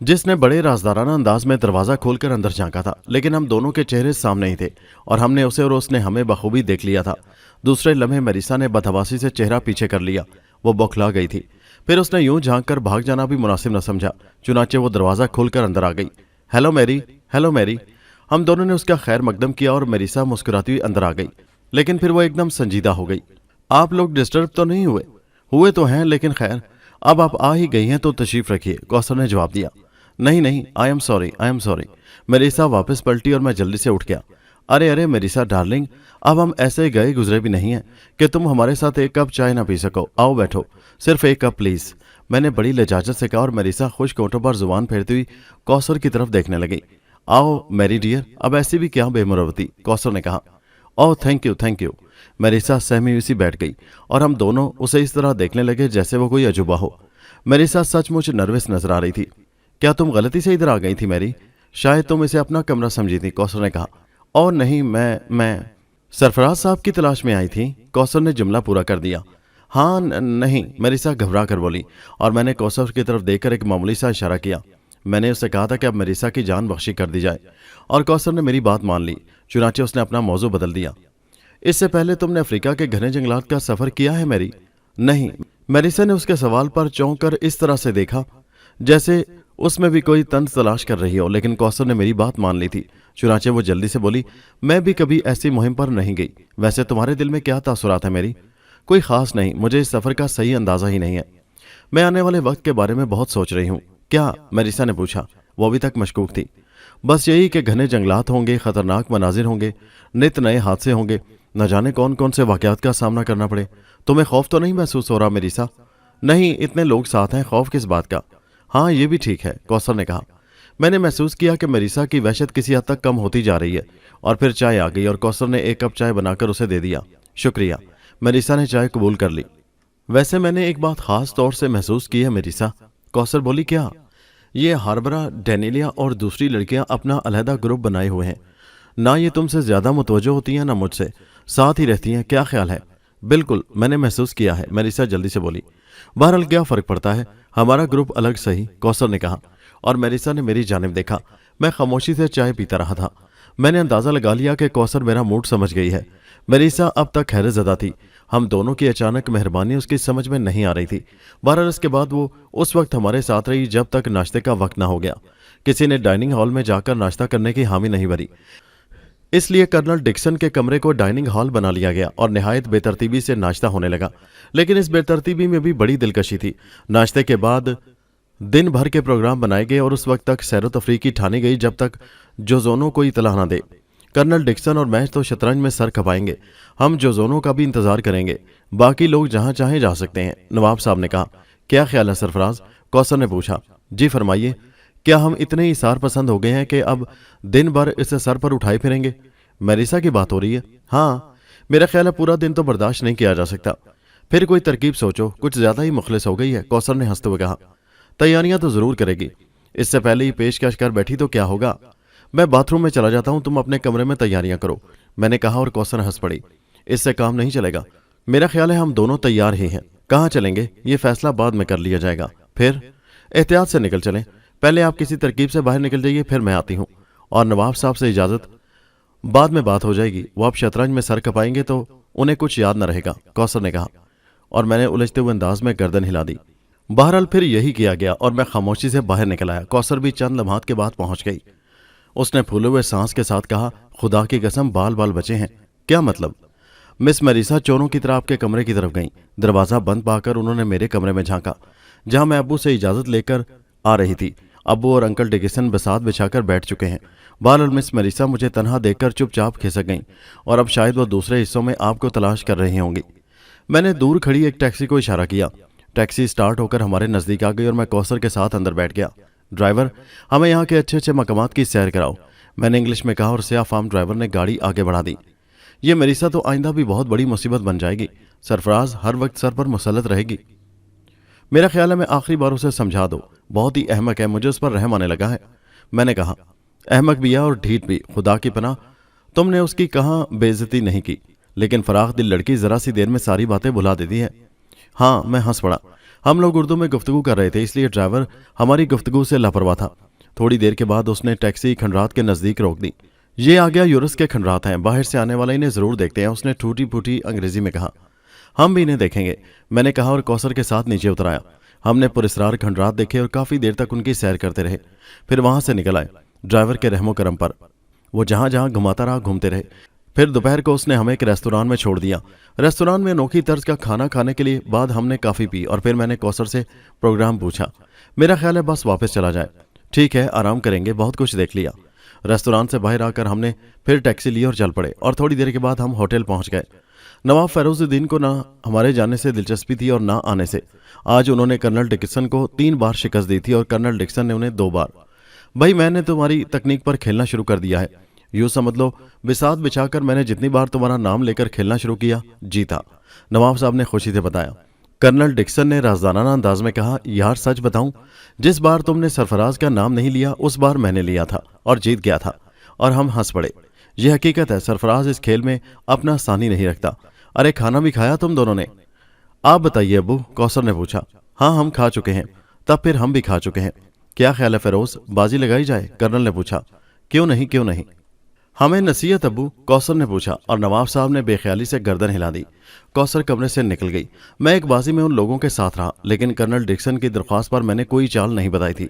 जिसने बड़े राजदाराना अंदाज में दरवाजा खोलकर अंदर झांका था, लेकिन हम दोनों के चेहरे सामने ही थे और हमने उसे और उसने हमें बखूबी देख लिया था। दूसरे लम्हे मरीसा ने बदहवासी से चेहरा पीछे कर लिया। वो बौखला गई थी। फिर उसने यूं झांक कर भाग जाना भी मुनासिब न समझा, चुनाचे वो दरवाजा खोलकर अंदर आ गई। Hello Mary, hello Mary. हम दोनों ने उसका खैर मकदम किया और मरीसा मुस्कुराती हुई अंदर आ गई, लेकिन फिर वो एकदम संजीदा हो गई। आप लोग डिस्टर्ब तो नहीं हुए? हुए तो हैं, लेकिन खैर अब आप आ ही गई हैं तो तशरीफ रखिए, कौसर ने जवाब दिया। नहीं, आई एम सॉरी। मरीसा वापस पलटी और मैं जल्दी से उठ गया। अरे मरीसा डार्लिंग, अब हम ऐसे गए गुजरे भी नहीं हैं कि तुम हमारे साथ एक कप चाय ना पी सको। आओ बैठो, सिर्फ एक कप प्लीज, मैंने बड़ी लजाजत से कहा और मरीसा खुश कोटों पर जुबान फेरती हुई कौसर की तरफ देखने लगी। आओ मैरी डियर, अब ऐसी भी क्या बेमुरवती, कौसर ने कहा। Oh thank you. मरीसा सहमी हुई सी बैठ गई और हम दोनों उसे इस तरह देखने लगे जैसे वो कोई अजूबा हो। मरीसा सचमुच नर्वस नजर आ रही थी। क्या तुम गलती से इधर आ गई थी मैरी? शायद तुम इसे अपना कमरा समझी थी, कौसर ने कहा। और नहीं, मैं सरफराज साहब की तलाश में आई थी, कौसर ने जुमला पूरा कर दिया। हाँ नहीं, मरीसा घबरा कर बोली और मैंने कौसर की तरफ देखकर एक मामूली सा इशारा किया। मैंने उससे कहा था कि अब मरीसा की जान बख्शी कर दी जाए और कौसर ने मेरी बात मान ली। चुनाचे उसने अपना मौजू बदल दिया। इससे पहले तुमने अफ्रीका के घने जंगलात का सफर किया है मैरी? नहीं। मरीसा ने उसके सवाल पर चौंक कर इस तरह से देखा जैसे उसमें भी कोई तंज तलाश कर रही हो, लेकिन कौसर ने मेरी बात मान ली थी। चुनाचे वो जल्दी से बोली, मैं भी कभी ऐसी मुहिम पर नहीं गई। वैसे तुम्हारे दिल में क्या तासुरात है मेरी? कोई खास नहीं, मुझे इस सफर का सही अंदाजा ही नहीं है। मैं आने वाले वक्त के बारे में बहुत सोच रही हूँ। क्या? मरीसा ने पूछा। वो अभी तक मशकूक थी। बस यही कि घने जंगलात होंगे, खतरनाक मनाजिर होंगे, नित नए हादसे होंगे, न जाने कौन कौन से वाकयात का सामना करना पड़े। तुम्हें खौफ तो नहीं महसूस हो रहा मरीसा? नहीं, इतने लोग साथ हैं, खौफ किस बात का? हाँ ये भी ठीक है, कौसर ने कहा। मैंने महसूस किया कि मरीसा की वहशत किसी हद तक कम होती जा रही है और फिर चाय आ गई और कौसर ने एक कप चाय बनाकर उसे दे दिया। शुक्रिया। मरीसा ने चाय कबूल कर ली। वैसे मैंने एक बात खास तौर से महसूस की है मरीसा, कौसर बोली। क्या? ये हार्बरा, डेनिलिया और दूसरी लड़कियां अपना अलहदा ग्रुप बनाए हुए हैं। ना ये तुमसे ज्यादा मुतवज्जो होती हैं ना मुझसे, साथ ही रहती हैं। क्या ख्याल है? बिल्कुल, मैंने महसूस किया है, मरीसा जल्दी से बोली। बहरहाल क्या फर्क पड़ता है, हमारा ग्रुप अलग सही, कौसर ने कहा और मरीसा ने मेरी जानिब देखा। मैं खामोशी से चाय पीता रहा था। मैंने अंदाजा लगा लिया कि कौसर मेरा मूड समझ गई है। मरीसा अब तक हैरत ज़दा थी। हम दोनों की अचानक मेहरबानी उसकी समझ में नहीं आ रही थी। बहरहाल इसके बाद वो उस वक्त हमारे साथ रही जब तक नाश्ते का वक्त ना हो गया। किसी ने डाइनिंग हॉल में जाकर नाश्ता करने की हामी नहीं भरी, इसलिए कर्नल डिक्सन के कमरे को डाइनिंग हॉल बना लिया गया और निहायत बेतरतीबी से नाश्ता होने लगा। लेकिन इस बेतरतीबी में भी बड़ी दिलकशी थी। नाश्ते के बाद दिन भर के प्रोग्राम बनाए गए और उस वक्त तक सैरो तफरीह की ठानी गई जब तक जोजोनो को इतला न दे। कर्नल डिक्सन और मैं तो शतरंज में सर खपाएंगे, हम जोजोनो का भी इंतजार करेंगे, बाकी लोग जहां चाहें जा सकते हैं, नवाब साहब ने कहा। क्या ख्याल है सरफराज? कौसर ने पूछा। जी फरमाइए। क्या हम इतने ही सार पसंद हो गए हैं कि अब दिन भर इसे सर पर उठाए फिरेंगे? मेरिसा की बात हो रही है? हाँ, मेरा ख्याल है पूरा दिन तो बर्दाश्त नहीं किया जा सकता। फिर कोई तरकीब सोचो, कुछ ज्यादा ही मुखलिस हो गई है, कौसर ने हंसते हुए कहा। तैयारियां तो जरूर करेगी, इससे पहले ही पेशकश कर बैठी तो क्या होगा। मैं बाथरूम में चला जाता हूं, तुम अपने कमरे में तैयारियां करो, मैंने कहा और कौसर हंस पड़ी। इससे काम नहीं चलेगा, मेरा ख्याल है हम दोनों तैयार ही हैं। कहाँ चलेंगे ये फैसला बाद में कर लिया जाएगा। फिर एहतियात से निकल चलें, पहले आप किसी तरकीब से बाहर निकल जाइए, फिर मैं आती हूँ। और नवाब साहब से इजाजत, बाद में बात हो जाएगी, वो आप शतरंज में सर खपाएंगे तो उन्हें कुछ याद न रहेगा, कौसर ने कहा। और मैंने उलझते हुए अंदाज में गर्दन हिला दी। बहरहाल फिर यही किया गया और मैं खामोशी से बाहर निकल आया। कौसर भी चंद लम्हात के बाद पहुंच गई। उसने फूले हुए सांस के साथ कहा, खुदा की कसम बाल बाल बचे हैं। क्या मतलब? मिस मेरिसा चोरों की तरह आपके कमरे की तरफ गईं। दरवाजा बंद पाकर उन्होंने मेरे कमरे में झांका, जहां मैं अब्बू से इजाजत लेकर आ रही थी। अब्बू और अंकल डिकिसन बसात बिछाकर बैठ चुके हैं। बहरहाल मिस मेरिसा मुझे तन्हा देखकर चुपचाप खिसक गईं और अब शायद वो दूसरे हिस्सों में आपको तलाश कर रही होंगी। मैंने दूर खड़ी एक टैक्सी को इशारा किया। टैक्सी स्टार्ट होकर हमारे नजदीक आ गई और मैं कौसर के साथ अंदर बैठ गया। ड्राइवर, हमें यहाँ के अच्छे अच्छे मकामात की सैर कराओ, मैंने इंग्लिश में कहा और स्याह फार्म ड्राइवर ने गाड़ी आगे बढ़ा दी। ये मेरिसा तो आइंदा भी बहुत बड़ी मुसीबत बन जाएगी। सरफराज हर वक्त सर पर मुसल्लत रहेगी। मेरा ख्याल है मैं आखिरी बार उसे समझा दो, बहुत ही अहमक है, मुझे उस पर रहम आने लगा है। मैंने कहा, अहमक भी है और ढीठ भी, खुदा की पनाह, तुमने उसकी कहाँ बेइज्जती नहीं की, लेकिन फराख दिल लड़की जरा सी देर में सारी बातें भुला देती है। हाँ, मैं हंस पड़ा। हम लोग उर्दू में गुफ्तगू कर रहे थे, इसलिए ड्राइवर हमारी गुफ्तगू से लापरवाह था। थोड़ी देर के बाद उसने टैक्सी खंडरात के नजदीक रोक दी। ये आ गया यूरस के खंडरात हैं, बाहर से आने वाला इन्हें जरूर देखते हैं, उसने टूटी फूटी अंग्रेजी में कहा। हम भी इन्हें देखेंगे, मैंने कहा और कौसर के साथ नीचे उतर आया। हमने पुरस्रार खंडरात देखे और काफी देर तक उनकी सैर करते रहे, फिर वहां से निकल आए। ड्राइवर के रहमो करम पर वो जहां जहां घुमाता रहा, घूमते रहे। फिर दोपहर को उसने हमें एक रेस्तोरां में छोड़ दिया। रेस्तोरां में अनोखी तर्ज का खाना खाने के लिए बाद हमने काफ़ी पी और फिर मैंने कौसर से प्रोग्राम पूछा। मेरा ख्याल है बस वापस चला जाए। ठीक है, आराम करेंगे, बहुत कुछ देख लिया। रेस्तोरां से बाहर आकर हमने फिर टैक्सी ली और चल पड़े और थोड़ी देर के बाद हम होटल पहुंच गए। नवाब फैरोजुद्दीन को ना हमारे जाने से दिलचस्पी थी और ना आने से। आज उन्होंने कर्नल डिक्सन को 3 बार शिकस्त दी थी और कर्नल डिक्सन ने उन्हें 2 बार। भाई, मैंने तुम्हारी तकनीक पर खेलना शुरू कर दिया है, यूं समझ लो बिसात बिछाकर मैंने जितनी बार तुम्हारा नाम लेकर खेलना शुरू किया, जीता, नवाब साहब ने खुशी से बताया। कर्नल डिक्सन ने राजदाराना अंदाज में कहा, यार सच बताऊं, जिस बार तुमने सरफराज का नाम नहीं लिया उस बार मैंने लिया था और जीत गया था। और हम हंस पड़े। यह हकीकत है, सरफराज इस खेल में अपना सानी नहीं रखता। अरे खाना भी खाया तुम दोनों ने? आप बताइए अब्बू, कौसर ने पूछा। हाँ, हम खा चुके हैं। तब फिर हम भी खा चुके हैं। क्या ख्याल है फेरोज, बाजी लगाई जाए? कर्नल ने पूछा। क्यों नहीं, क्यों नहीं। हमें नसीहत अब्बू, कौसर ने पूछा और नवाब साहब ने बेख्याली से गर्दन हिला दी। कौसर कमरे से निकल गई। मैं एक बाजी में उन लोगों के साथ रहा, लेकिन कर्नल डिक्सन की दरख्वास्त पर मैंने कोई चाल नहीं बताई थी।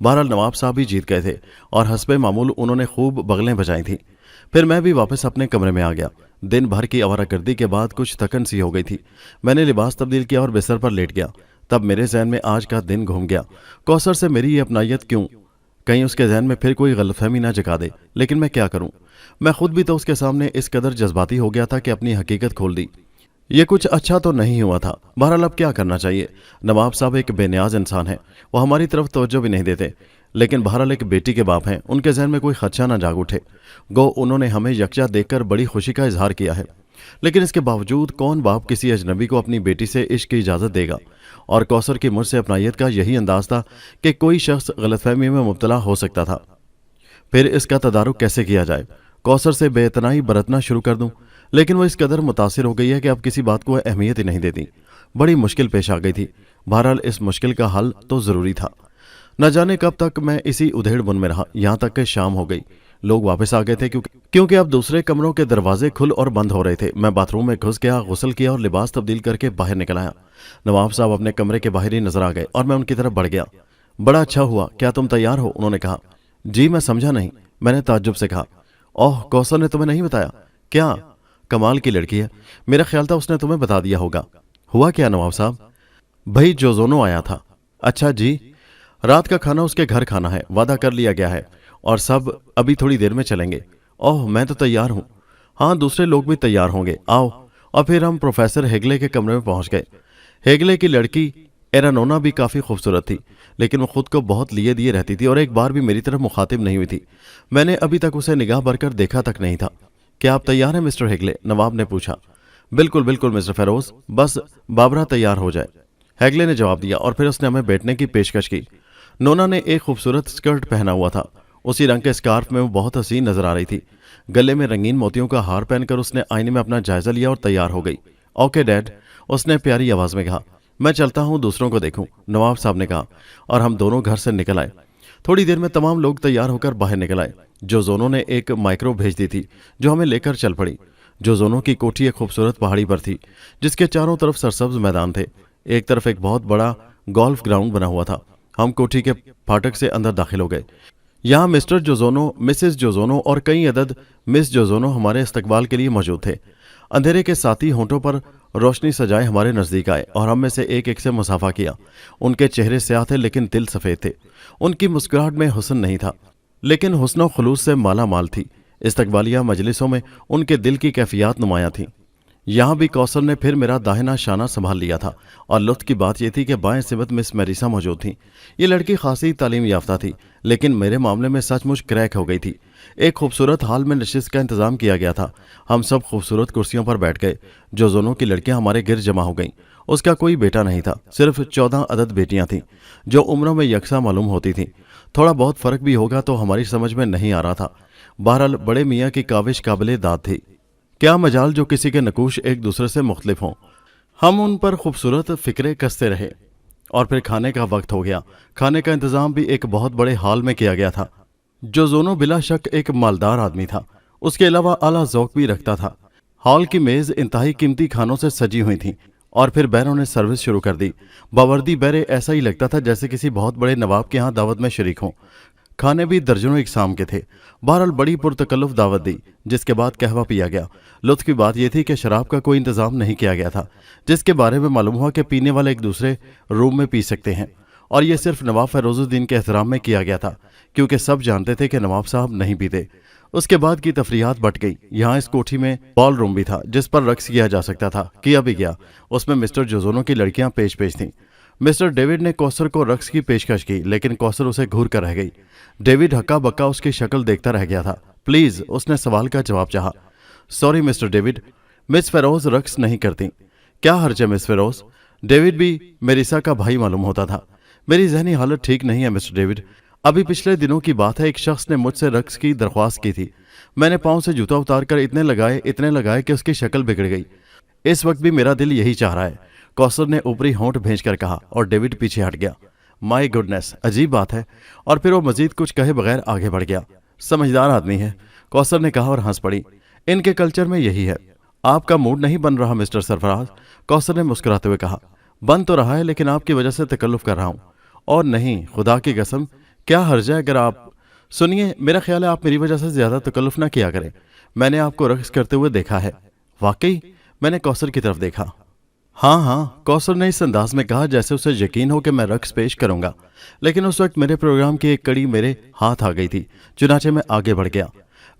बहरहाल नवाब साहब भी जीत गए थे और हस्बे मामूल उन्होंने खूब बगलें बजाई थी। फिर मैं भी वापस अपने कमरे में आ गया। दिन भर की आवारागर्दी के बाद कुछ थकन सी हो गई थी। मैंने लिबास तब्दील किया और बिस्तर पर लेट गया। तब मेरे जहन में आज का दिन घूम गया। कौसर से मेरी ये अपनायत क्यों, कहीं उसके जहन में फिर कोई गलतफहमी ना जगा दे। लेकिन मैं क्या करूं, मैं खुद भी तो उसके सामने इस कदर जज्बाती हो गया था कि अपनी हकीकत खोल दी। ये कुछ अच्छा तो नहीं हुआ था। बहरहाल अब क्या करना चाहिए। नवाब साहब एक बेनियाज इंसान है, वो हमारी तरफ तवज्जो भी नहीं देते, लेकिन बहरहाल एक बेटी के बाप हैं, उनके जहन में कोई खदशा ना जाग उठे। गो उन्होंने हमें यकजा देखकर बड़ी खुशी का इजहार किया है, लेकिन इसके बावजूद कौन बाप किसी अजनबी को अपनी बेटी से इश्क की इजाज़त देगा। और कौसर की मुझसे अपनायत का यही अंदाज था कि कोई शख्स गलतफहमी में मुब्तला हो सकता था। फिर इसका तदारुक कैसे किया जाए। कौसर से बेइतनाई बरतना शुरू कर दूं, लेकिन वो इस कदर मुतासिर हो गई है कि अब किसी बात को अहमियत ही नहीं देती। बड़ी मुश्किल पेश आ गई थी। बहरहाल इस मुश्किल का हल तो ज़रूरी था। न जाने कब तक मैं इसी उधेड़ बुन में रहा, यहाँ तक कि शाम हो गई। लोग वापस आ गए थे क्योंकि अब दूसरे कमरों के दरवाजे खुल और बंद हो रहे थे। मैं बाथरूम में घुस गया, गुस्ल किया और लिबास तब्दील करके बाहर निकल आया। नवाब साहब अपने कमरे के बाहर ही नजर आ गए और मैं उनकी तरफ बढ़ गया। बड़ा अच्छा हुआ, क्या तुम तैयार हो? उन्होंने कहा। जी, मैं समझा नहीं, मैंने ताज्जुब से कहा। ओह, कौसर ने तुम्हें नहीं बताया? क्या? कमाल की लड़की है, मेरा ख्याल था उसने तुम्हें बता दिया होगा। हुआ क्या नवाब साहब? भाई जोजोनो आया था। अच्छा जी। रात का खाना उसके घर खाना है, वादा कर लिया गया है, और सब अभी थोड़ी देर में चलेंगे। ओह, मैं तो तैयार हूँ। हाँ, दूसरे लोग भी तैयार होंगे, आओ। और फिर हम प्रोफेसर हेगले के कमरे में पहुंच गए। हेगले की लड़की एरानोना भी काफ़ी खूबसूरत थी, लेकिन वो खुद को बहुत लिए दिए रहती थी और एक बार भी मेरी तरफ मुखातिब नहीं हुई थी। मैंने अभी तक उसे निगाह भरकर देखा तक नहीं था। क्या आप तैयार हैं मिस्टर हेगले? नवाब ने पूछा। बिल्कुल बिल्कुल मिस्टर फेरोज, बस बाबरा तैयार हो जाए, हेगले ने जवाब दिया, और फिर उसने हमें बैठने की पेशकश की। नोना ने एक खूबसूरत स्कर्ट पहना हुआ था। उसी रंग के स्कार्फ में वो बहुत हसीन नजर आ रही थी। गले में रंगीन मोतियों का हार पहनकर उसने आईने में अपना जायजा लिया और तैयार हो गई। ओके डैड, उसने प्यारी आवाज में कहा। मैं चलता हूँ, दूसरों को देखूं, नवाब साहब ने कहा, और हम दोनों घर से निकल आए। थोड़ी देर में तमाम लोग तैयार होकर बाहर निकल आए। जोजोनो ने एक माइक्रो भेज दी थी जो हमें लेकर चल पड़ी। जोजोनो की कोठी एक खूबसूरत पहाड़ी पर थी जिसके चारों तरफ सरसब्ज मैदान थे। एक तरफ एक बहुत बड़ा गोल्फ ग्राउंड बना हुआ था। हम कोठी के फाटक से अंदर दाखिल हो गए। यहाँ मिस्टर जोजोनो, मिसेस जोजोनो और कई अदद मिस जोजोनो हमारे इस्तकबाल के लिए मौजूद थे। अंधेरे के साथ ही होंठों पर रोशनी सजाए हमारे नजदीक आए और हम में से एक से मुसाफा किया। उनके चेहरे स्याह थे लेकिन दिल सफ़ेद थे। उनकी मुस्कुराहट में हुस्न नहीं था, लेकिन हुस्न खुलूस से माला माल थी। इस्तकबालिया मजलिसों में उनके दिल की कैफियत नुमाया थी। यहाँ भी कौसर ने फिर मेरा दाहिना शाना संभाल लिया था, और लुत्फ की बात यह थी कि बाएं सिमत मिस मेरिसा मौजूद थी। ये लड़की खासी तालीम याफ्ता थी, लेकिन मेरे मामले में सचमुच क्रैक हो गई थी। एक खूबसूरत हाल में नशिस्त का इंतजाम किया गया था। हम सब खूबसूरत कुर्सियों पर बैठ गए। जोजोनो की लड़कियां हमारे गिर जमा हो गईं। उसका कोई बेटा नहीं था, सिर्फ 14 अदद बेटियां थीं जो उम्रों में यकसा मालूम होती थीं। थोड़ा बहुत फर्क भी होगा तो हमारी समझ में नहीं आ रहा था। बहरहाल बड़े मियाँ की काविश काबिले दाद थी। क्या मजाल जो किसी के नकूश एक दूसरे से मुख्तलिफ हों। हम उन पर खूबसूरत फिक्रे कसते रहे, और फिर खाने का वक्त हो गया। खाने का इंतजाम भी एक बहुत बड़े हाल में किया गया था। जोजोनो बिला शक एक मालदार आदमी था। उसके अलावा आला ज़ौक़ भी रखता था। हॉल की मेज़ इंतहाई कीमती खानों से सजी हुई थी, और फिर बैरों ने सर्विस शुरू कर दी। बावर्दी बैरे ऐसा ही लगता था जैसे किसी बहुत बड़े नवाब के यहाँ दावत में शरीक हों। खाने भी दर्जनों इकसाम के थे। बहरहाल बड़ी पुरतकल्लुफ़ दावत दी, जिसके बाद कहवा पिया गया। लुत्फ़ की बात यह थी कि शराब का कोई इंतज़ाम नहीं किया गया था, जिसके बारे में मालूम हुआ कि पीने वाले एक दूसरे रूम में पी सकते हैं, और यह सिर्फ नवाब फ़ैरोज़ुद्दीन के एहतराम में किया गया था, क्योंकि सब जानते थे कि नवाब साहब नहीं पीते। उसके बाद की तफरीहात बट गई। यहाँ इस कोठी में बॉल रूम भी था जिस पर रक्स किया जा सकता था, किया भी गया। उसमें मिस्टर जोजोनो की लड़कियां पेश पेश थीं। मिस्टर डेविड ने कौसर को रक्स की पेशकश की, लेकिन कौसर उसे घूर कर रह गई। डेविड हक्का बक्का उसकी शक्ल देखता रह गया था। प्लीज, उसने सवाल का जवाब चाहा। Sorry mister David, miss Feroze रक्स नहीं करती। क्या हर्ज है मिस फेरोज? डेविड भी मेरिसा का भाई मालूम होता था। मेरी जहनी हालत ठीक नहीं है मिस्टर डेविड। अभी पिछले दिनों की बात है, एक शख्स ने मुझसे रक्स की दरख्वास्त की थी। मैंने पाँव से जूता उतार कर इतने लगाए कि उसकी शक्ल बिगड़ गई। इस वक्त भी मेरा दिल यही चाह रहा है, कौसर ने ऊपरी होंठ भेज कर कहा, और डेविड पीछे हट गया। माई गुडनेस, अजीब बात है। और फिर वो मजीद कुछ कहे बगैर आगे बढ़ गया। समझदार आदमी है, कौसर ने कहा और हंस पड़ी। इनके कल्चर में यही है। आपका मूड नहीं बन रहा मिस्टर सरफराज? कौसर ने मुस्कुराते हुए कहा। बन तो रहा है, लेकिन आपकी वजह से तकल्लुफ कर रहा हूँ। और नहीं, खुदा की कसम, क्या हर्ज है अगर आप... सुनिए, मेरा ख्याल है आप मेरी वजह से ज्यादा तकल्लुफ ना किया करें। मैंने आपको रक्स करते हुए देखा है। वाकई? मैंने कौसर की तरफ देखा। हाँ हाँ, कौसर ने इस अंदाज में कहा जैसे उसे यकीन हो कि मैं रक्स पेश करूंगा। लेकिन उस वक्त मेरे प्रोग्राम की एक कड़ी मेरे हाथ आ गई थी, चुनाचे मैं आगे बढ़ गया।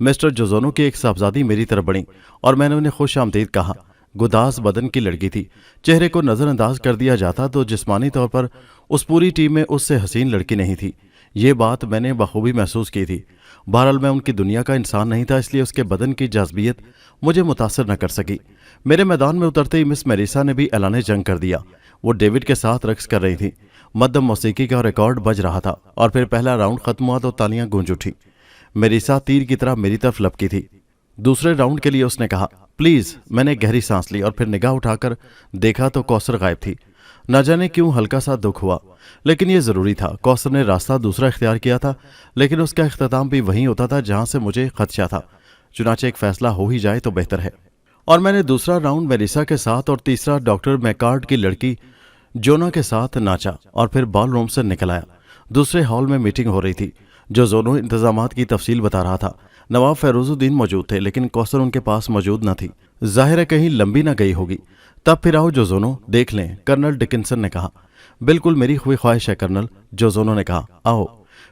मिस्टर जोजोनो की एक साहबजादी मेरी तरफ बढ़ी और मैंने उन्हें खुश आमदीद कहा। गुदास बदन की लड़की थी। चेहरे को नज़रअंदाज कर दिया जाता तो जिस्मानी तौर पर उस पूरी टीम में उससे हसीन लड़की नहीं थी। ये बात मैंने बखूबी महसूस की थी। बहरहाल मैं उनकी दुनिया का इंसान नहीं था, इसलिए उसके बदन की जाज़बियत मुझे मुतासर न कर सकी। मेरे मैदान में उतरते ही मिस मेरिसा ने भी ऐलान जंग कर दिया। वो डेविड के साथ रक्स कर रही थी। मध्यम मौसीकी का रिकॉर्ड बज रहा था और फिर पहला राउंड खत्म हुआ तो तालियां गूंज उठी। मेरिसा तीर की तरह मेरी तरफ लपकी थी। दूसरे राउंड के लिए उसने कहा, प्लीज। मैंने गहरी सांस ली और फिर निगाह उठाकर देखा तो कौसर गायब थी। न जाने क्यों हल्का सा दुख हुआ, लेकिन यह जरूरी था। कौसर ने रास्ता दूसरा इख्तियार किया था, लेकिन उसका इख्तिताम भी वहीं होता था जहां से मुझे खदशा था। चुनाचे एक फैसला हो ही जाए तो बेहतर है। और मैंने दूसरा राउंड मेरिसा के साथ और तीसरा डॉक्टर मैकार्ड की लड़की जोना के साथ नाचा और फिर बॉल रूम से निकल आया। दूसरे हॉल में मीटिंग हो रही थी। जो जोनो इंतजामात की तफसील बता रहा था। नवाब फैरोजुद्दीन मौजूद थे, लेकिन कौसर उनके पास मौजूद न थी। जाहिर है कहीं लंबी न गई होगी। तब फिर आओ जोजोनो, देख लें, कर्नल डिकिंसन ने कहा। बिल्कुल मेरी हुई ख्वाहिश है कर्नल, जोजोनो ने कहा। आओ।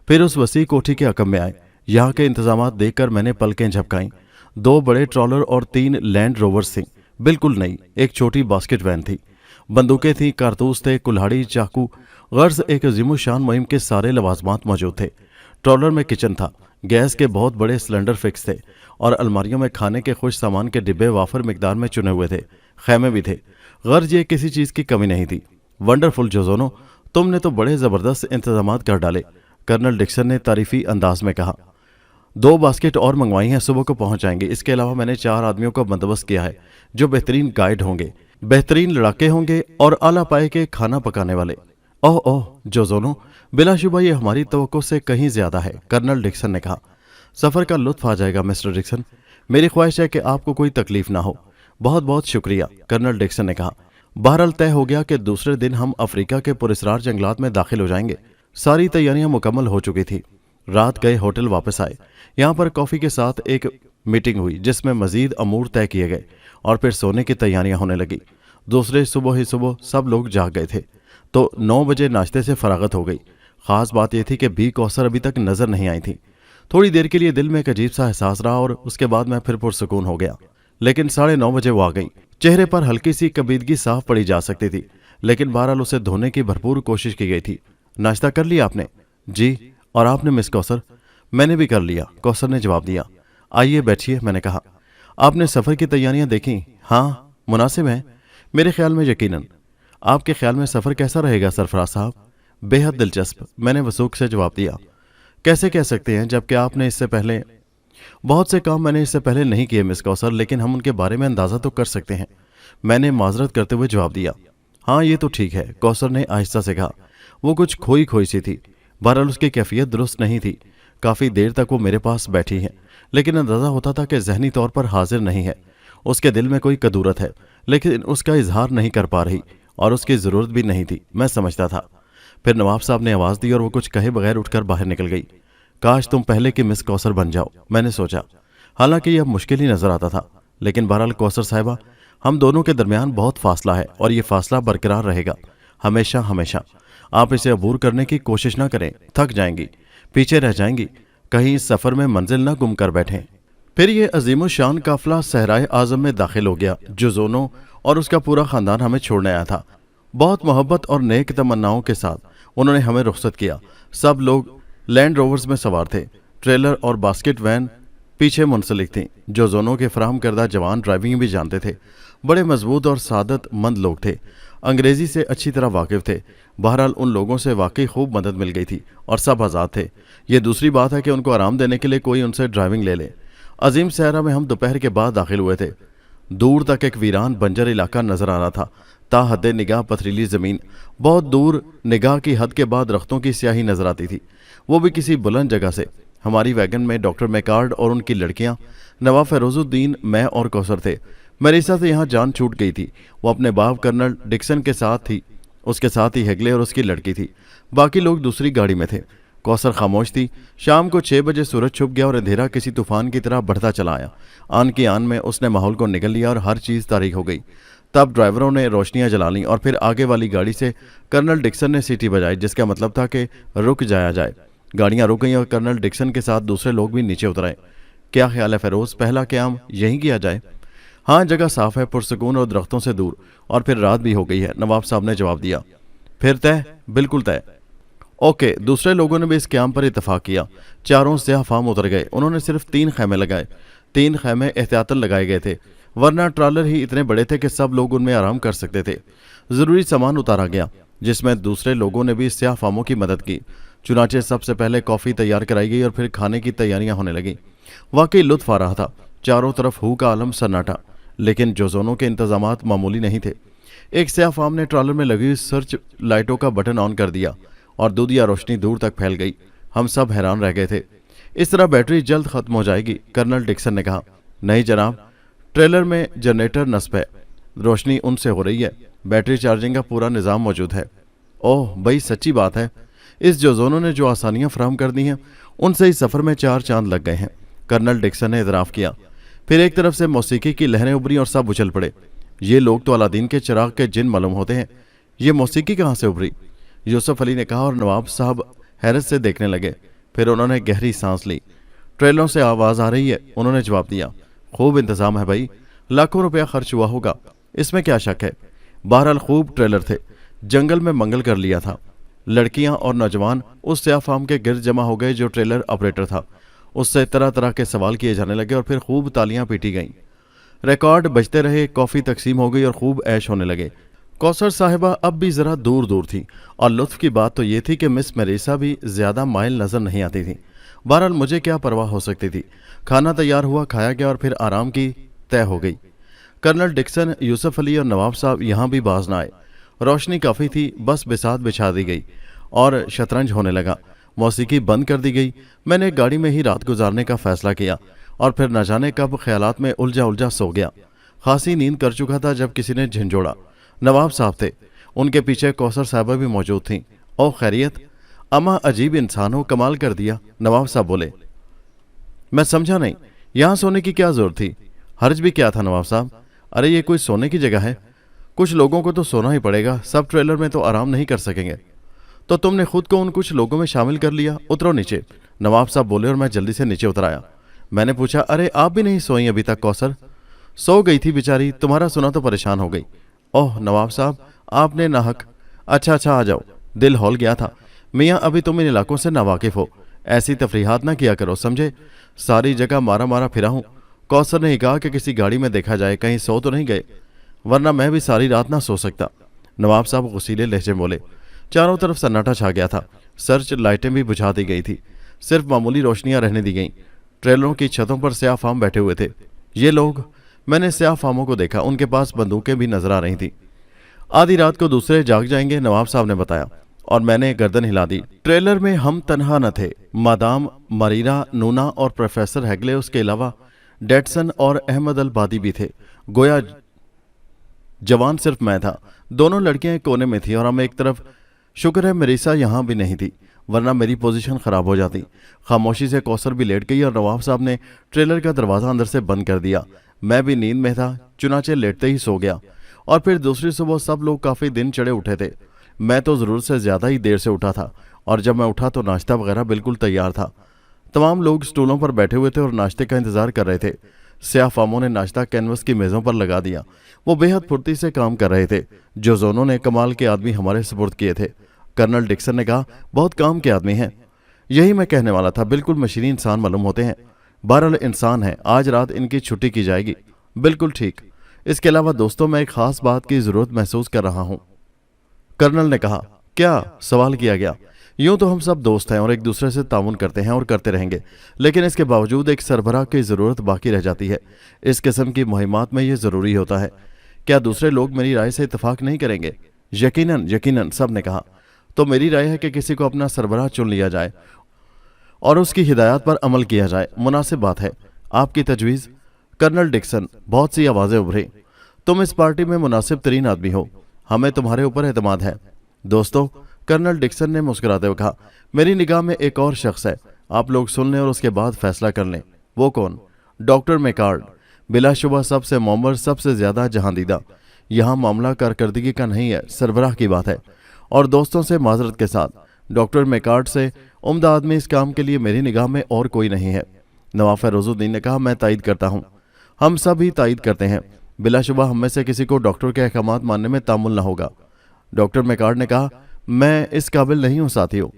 फिर उस वसी कोठी के अकब में आए। यहाँ के इंतजामात देखकर मैंने पलकें झपकाईं। 2 बड़े ट्रॉलर और 3 लैंड रोवर्स थी, बिल्कुल नई। एक छोटी बास्केट वैन थी। बंदूकें थीं, कारतूस थे, कुल्हाड़ी, चाकू, गर्ज एक अजीमुशान मुहिम के सारे लवाजमात मौजूद थे। ट्रॉलर में किचन था, गैस के बहुत बड़े सिलेंडर फिक्स थे और अलमारियों में खाने के खुश सामान के डिब्बे वाफर मिकदार में चुने हुए थे। खैमे भी थे, गर्ज ये किसी चीज़ की कमी नहीं थी। वंडरफुल जोजोनो, तुमने तो बड़े ज़बरदस्त इंतजामात कर डाले, कर्नल डिक्सन ने तारीफी अंदाज में कहा। 2 बास्केट और मंगवाई हैं, सुबह को पहुंच जाएंगे। इसके अलावा मैंने 4 आदमियों का बंदोबस्त किया है जो बेहतरीन गाइड होंगे, बेहतरीन लड़ाके होंगे और आला पाए के खाना पकाने वाले। ओह ओह जोजोनो, बिलाशुबा ये हमारी तवक्को से कहीं ज्यादा है, कर्नल डिक्सन ने कहा। सफर का लुत्फ आ जाएगा मिस्टर डिक्सन। मेरी ख्वाहिश है कि आपको कोई तकलीफ ना हो। बहुत बहुत शुक्रिया, कर्नल डिक्सन ने कहा। बहरहाल तय हो गया कि दूसरे दिन हम अफ्रीका के पुरस्रार जंगलात में दाखिल हो जाएंगे। सारी तैयारियां मुकम्मल हो चुकी थी। रात गए होटल वापस आए। यहाँ पर कॉफ़ी के साथ एक मीटिंग हुई जिसमें मजीद अमूर तय किए गए और फिर सोने की तैयारियां होने लगी। दूसरे सुबह ही सुबह सब लोग जाग गए थे तो 9 बजे नाश्ते से फरागत हो गई। ख़ास बात यह थी कि बी कौसर अभी तक नज़र नहीं आई थी। थोड़ी देर के लिए दिल में एक अजीब सा एहसास रहा और उसके बाद मैं फिर पुरसुकून हो गया। लेकिन 9:30 बजे वो आ गई। चेहरे पर हल्की सी कबीदगी साफ पड़ी जा सकती थी, लेकिन बहरहाल उसे धोने की भरपूर कोशिश की गई थी। नाश्ता कर लिया आपने? जी। और आपने मिस कौसर? मैंने भी कर लिया, कौसर ने जवाब दिया। आइए बैठिए, मैंने कहा। आपने सफ़र की तैयारियां देखी? हाँ, मुनासिब हैं मेरे ख्याल में। यकीनन। आपके ख्याल में सफ़र कैसा रहेगा सरफराज साहब? बेहद दिलचस्प, मैंने वसूख से जवाब दिया। कैसे कह सकते हैं जबकि आपने इससे पहले बहुत से काम मैंने इससे पहले नहीं किए मिस कौसर, लेकिन हम उनके बारे में अंदाज़ा तो कर सकते हैं, मैंने माजरत करते हुए जवाब दिया। हाँ ये तो ठीक है, कौसर ने आहिस्ता से कहा। वो कुछ खोई खोई सी थी। बहरहाल उसकी कैफियत दुरुस्त नहीं थी। काफ़ी देर तक वो मेरे पास बैठी है, लेकिन अंदाज़ा होता था कि जहनी तौर पर हाजिर नहीं है। उसके दिल में कोई कदूरत है, लेकिन उसका इजहार नहीं कर पा रही और उसकी ज़रूरत भी नहीं थी, मैं समझता था। फिर नवाब साहब ने आवाज़ दी और वो कुछ कहे बगैर उठकर बाहर निकल गई। काश तुम पहले की मिस कौसर बन जाओ, मैंने सोचा। हालांकि यह मुश्किल ही नजर आता था, लेकिन बहरहाल कौसर साहिबा, हम दोनों के दरमियान बहुत फासला है और ये फासला बरकरार रहेगा हमेशा हमेशा। आप इसे अबूर करने की कोशिश ना करें, थक जाएंगी, पीछे रह जाएंगी, कहीं इस सफ़र में मंजिल ना गुम कर बैठें। फिर ये अजीम शान काफिला सहराए आज़म में दाखिल हो गया। जो जोनो और उसका पूरा ख़ानदान हमें छोड़ने आया था। बहुत मोहब्बत और नेक तमन्नाओं के साथ उन्होंने हमें रुख्सत किया। सब लोग लैंड रोवर्स में सवार थे। ट्रेलर और बास्केट वैन पीछे मुंसलिक थीं। जो जोनों के फराहम करदा जवान ड्राइविंग भी जानते थे। बड़े मजबूत और सादत मंद लोग थे, अंग्रेज़ी से अच्छी तरह वाकिफ़ थे। बहरहाल उन लोगों से वाकई खूब मदद मिल गई थी और सब आज़ाद थे। ये दूसरी बात है कि उनको आराम देने के लिए कोई उनसे ड्राइविंग ले ले। अजीम सहरा में हम दोपहर के बाद दाखिल हुए थे। दूर तक एक वीरान बंजर इलाका नजर आ रहा था। ताहद निगाह पथरीली ज़मीन, बहुत दूर निगाह की हद के बाद दरख्तों की स्याही नजर आती थी, वो भी किसी बुलंद जगह से। हमारी वैगन में डॉक्टर मैकार्ड और उनकी लड़कियां, नवाब फैरोजुद्दीन, मैं और कौसर थे। मरीसा से यहाँ जान छूट गई थी। वो अपने बाप कर्नल डिक्सन के साथ थी, उसके साथ ही हेगले और उसकी लड़की थी। बाकी लोग दूसरी गाड़ी में थे। कौसर खामोश थी। शाम को 6 बजे सूरज छुप गया और अंधेरा किसी तूफान की तरह बढ़ता चला आया। आन की आन में उसने माहौल को निगल लिया और हर चीज़ तारीख हो गई। तब ड्राइवरों ने रोशनियां जला लीं और फिर आगे वाली गाड़ी से कर्नल डिक्सन ने सीटी बजाई, जिसका मतलब था कि रुक जाया जाए। गाड़ियां रुक गईं और कर्नल डिक्सन के साथ दूसरे लोग भी नीचे उतरे। क्या ख्याल है फेरोज, पहला क़याम यहीं किया जाए? हाँ, जगह साफ है, पुरसकून और दरख्तों से दूर, और फिर रात भी हो गई है, नवाब साहब ने जवाब दिया। फिर तय? बिल्कुल तय। ओके। दूसरे लोगों ने भी इस क़याम पर इतफाक़ किया। चारों स्याह फाम उतर गए। उन्होंने सिर्फ 3 खैमे लगाए। 3 खैमे एहतियातन लगाए गए थे, वरना ट्रॉलर ही इतने बड़े थे कि सब लोग उनमें आराम कर सकते थे। ज़रूरी सामान उतारा गया, जिसमें दूसरे लोगों ने भी स्याह फामों की मदद की। चुनाचे सबसे पहले कॉफ़ी तैयार कराई गई और फिर खाने की तैयारियां होने लगीं। वाकई लुत्फ आ रहा था। चारों तरफ हू का आलम सन्नाटा, लेकिन जोजोनों के इंतजामात मामूली नहीं थे। एक स्याह फाम ने ट्रॉलर में लगी सर्च लाइटों का बटन ऑन कर दिया और दूधिया रोशनी दूर तक फैल गई। हम सब हैरान रह गए थे। इस तरह बैटरी जल्द ख़त्म हो जाएगी, कर्नल डिक्सन ने कहा। नहीं जनाब, ट्रेलर में जनरेटर नस्ब है, रोशनी उनसे हो रही है। बैटरी चार्जिंग का पूरा निज़ाम मौजूद है। ओह भाई, सच्ची बात है। इस जोजोनों ने जो आसानियां फराहम कर दी हैं उनसे इस सफ़र में 4 चांद लग गए हैं, कर्नल डिक्सन ने इतराफ़ किया। फिर एक तरफ से मौसीकी की लहरें उभरी और सब उछल पड़े। ये लोग तो अलादीन के चिराग के जिन मालूम होते हैं, ये मौसीकी कहाँ से उभरी? यूसुफ अली ने कहा और नवाब साहब हैरत से देखने लगे। फिर उन्होंने गहरी सांस ली। ट्रेलरों से आवाज़ आ रही है, उन्होंने जवाब दिया। खूब इंतज़ाम है भाई, लाखों रुपया खर्च हुआ होगा, इसमें क्या शक है। बहरहाल खूब ट्रेलर थे, जंगल में मंगल कर लिया था। लड़कियां और नौजवान उस स्याह फार्म के गिर्द जमा हो गए जो ट्रेलर ऑपरेटर था। उससे तरह तरह के सवाल किए जाने लगे और फिर खूब तालियां पीटी गईं। रिकॉर्ड बजते रहे, कॉफ़ी तकसीम हो गई और खूब ऐश होने लगे। कौसर साहिबा अब भी ज़रा दूर दूर थी और लुत्फ की बात तो ये थी कि मिस मेरीसा भी ज़्यादा माइल नज़र नहीं आती थी। बहरहाल मुझे क्या परवाह हो सकती थी। खाना तैयार हुआ, खाया गया और फिर आराम की तय हो गई। कर्नल डिक्सन, यूसुफ अली और नवाब साहब यहाँ भी बाज न आए। रोशनी काफ़ी थी, बस बिसात बिछा दी गई और शतरंज होने लगा। मौसीकी बंद कर दी गई। मैंने गाड़ी में ही रात गुजारने का फ़ैसला किया और फिर न जाने कब ख्यालात में उलझा उलझा सो गया। खासी नींद कर चुका था जब किसी ने झंझोड़ा। नवाब साहब थे, उनके पीछे कौसर साहबा भी मौजूद थीं। ओ खैरियत, अम्मा अजीब इंसान हो, कमाल कर दिया। नवाब साहब बोले। मैं समझा नहीं, यहाँ सोने की क्या ज़रूरत थी? हर्ज भी क्या था नवाब साहब? अरे ये कोई सोने की जगह है? कुछ लोगों को तो सोना ही पड़ेगा, सब ट्रेलर में तो आराम नहीं कर सकेंगे। तो तुमने खुद को उन कुछ लोगों में शामिल कर लिया। उतरो नीचे, नवाब साहब बोले और मैं जल्दी से नीचे उतर आया। मैंने पूछा, अरे आप भी नहीं सोई अभी तक कौसर? सो गई थी बेचारी, तुम्हारा सुना तो परेशान हो गई। ओह नवाब साहब, आपने नाहक। अच्छा आ जाओ, दिल हौल गया था। मियाँ अभी तुम इन इलाकों से नावाकिफ हो, ऐसी तफरीहात ना किया करो, समझे। सारी जगह मारा मारा फिरा हूँ। कौसर ने ही कहा कि किसी गाड़ी में देखा जाए, कहीं सो तो नहीं गए, वरना मैं भी सारी रात ना सो सकता। नवाब साहब गुस्सीले लहजे में बोले। चारों तरफ सन्नाटा छा गया था। सर्च लाइटें भी बुझा दी गई थी, सिर्फ मामूली रोशनियां रहने दी गईं। ट्रेलरों की छतों पर स्याह फार्म बैठे हुए थे। ये लोग, मैंने स्याह फार्मों को देखा, उनके पास बंदूकें भी नजर आ रही थी। आधी रात को दूसरे जाग जाएंगे, नवाब साहब ने बताया और मैंने गर्दन हिला दी। ट्रेलर में हम तनहा न थे, मादाम मरीरा, नूना और प्रोफेसर हेगले, उसके अलावा डेटसन और अहमद अल बादी भी थे। गोया जवान सिर्फ मैं था। दोनों लड़कियां एक कोने में थी और हम एक तरफ। शुक्र है मेरीसा यहाँ भी नहीं थी, वरना मेरी पोजीशन खराब हो जाती। खामोशी से कौसर भी लेट गई और नवाब साहब ने ट्रेलर का दरवाज़ा अंदर से बंद कर दिया। मैं भी नींद में था, चुनाचे लेटते ही सो गया। और फिर दूसरी सुबह सब लोग काफ़ी दिन चढ़े उठे थे। मैं तो ज़रूरत से ज़्यादा ही देर से उठा था और जब मैं उठा तो नाश्ता वगैरह बिल्कुल तैयार था। तमाम लोग स्टूलों पर बैठे हुए थे और नाश्ते का इंतज़ार कर रहे थे। स्याह फामों ने नाश्ता कैनवस की मेज़ों पर लगा दिया। वो बेहद फुर्ती से काम कर रहे थे। जोजोनों ने कमाल के आदमी हमारे सुपुर्द किए थे। कर्नल डिक्सन ने कहा, बहुत काम के आदमी हैं। यही मैं कहने वाला था, बिल्कुल मशीनी इंसान मालूम होते हैं। बहरहाल इंसान है, आज रात इनकी छुट्टी की जाएगी। बिल्कुल ठीक। इसके अलावा दोस्तों, मैं एक खास बात की ज़रूरत महसूस कर रहा हूँ। कर्नल ने कहा। क्या? सवाल किया गया। यूं तो हम सब दोस्त हैं और एक दूसरे से ताउन करते हैं और करते रहेंगे, लेकिन इसके बावजूद एक सरबराह की ज़रूरत बाकी रह जाती है। इस किस्म की मुहिमात में ये ज़रूरी होता है। क्या दूसरे लोग मेरी राय से इत्तेफाक नहीं करेंगे? यकीनन यकीनन, सब ने कहा। तो मेरी राय है कि किसी को अपना सरबराह चुन लिया जाए और उसकी हिदायत पर अमल किया जाए। मुनासिब बात है। आपकी तजवीज़? Colonel Dixon. बहुत सी आवाज़ें उभरी। तुम इस पार्टी में मुनासिब तरीन आदमी हो, हमें तुम्हारे ऊपर एतमाद है। दोस्तों, कर्नल डिक्सन ने मुस्कुराते हुए कहा, मेरी निगाह में एक और शख्स है, आप लोग सुन लें और उसके बाद फैसला कर लें। वो कौन? डॉक्टर मैकार्ड। बिलाशुबा सबसे मोमर, सबसे ज़्यादा जहांदीदा। यहाँ मामला कारकर्दगी का नहीं है, सरबराह की बात है। और दोस्तों से माजरत के साथ, डॉक्टर मैकार्ड से उम्दा आदमी इस काम के लिए मेरी निगाह में और कोई नहीं है। नवाब फैरोजुद्दीन ने कहा, मैं तायद करता हूँ। हम सब ही तायद करते हैं। बिलाशुबा हम में से किसी को डॉक्टर के अहकामात मानने में तामुल न होगा। डॉक्टर मैकार्ड ने कहा, मैं इस काबिल नहीं हूँ साथियों।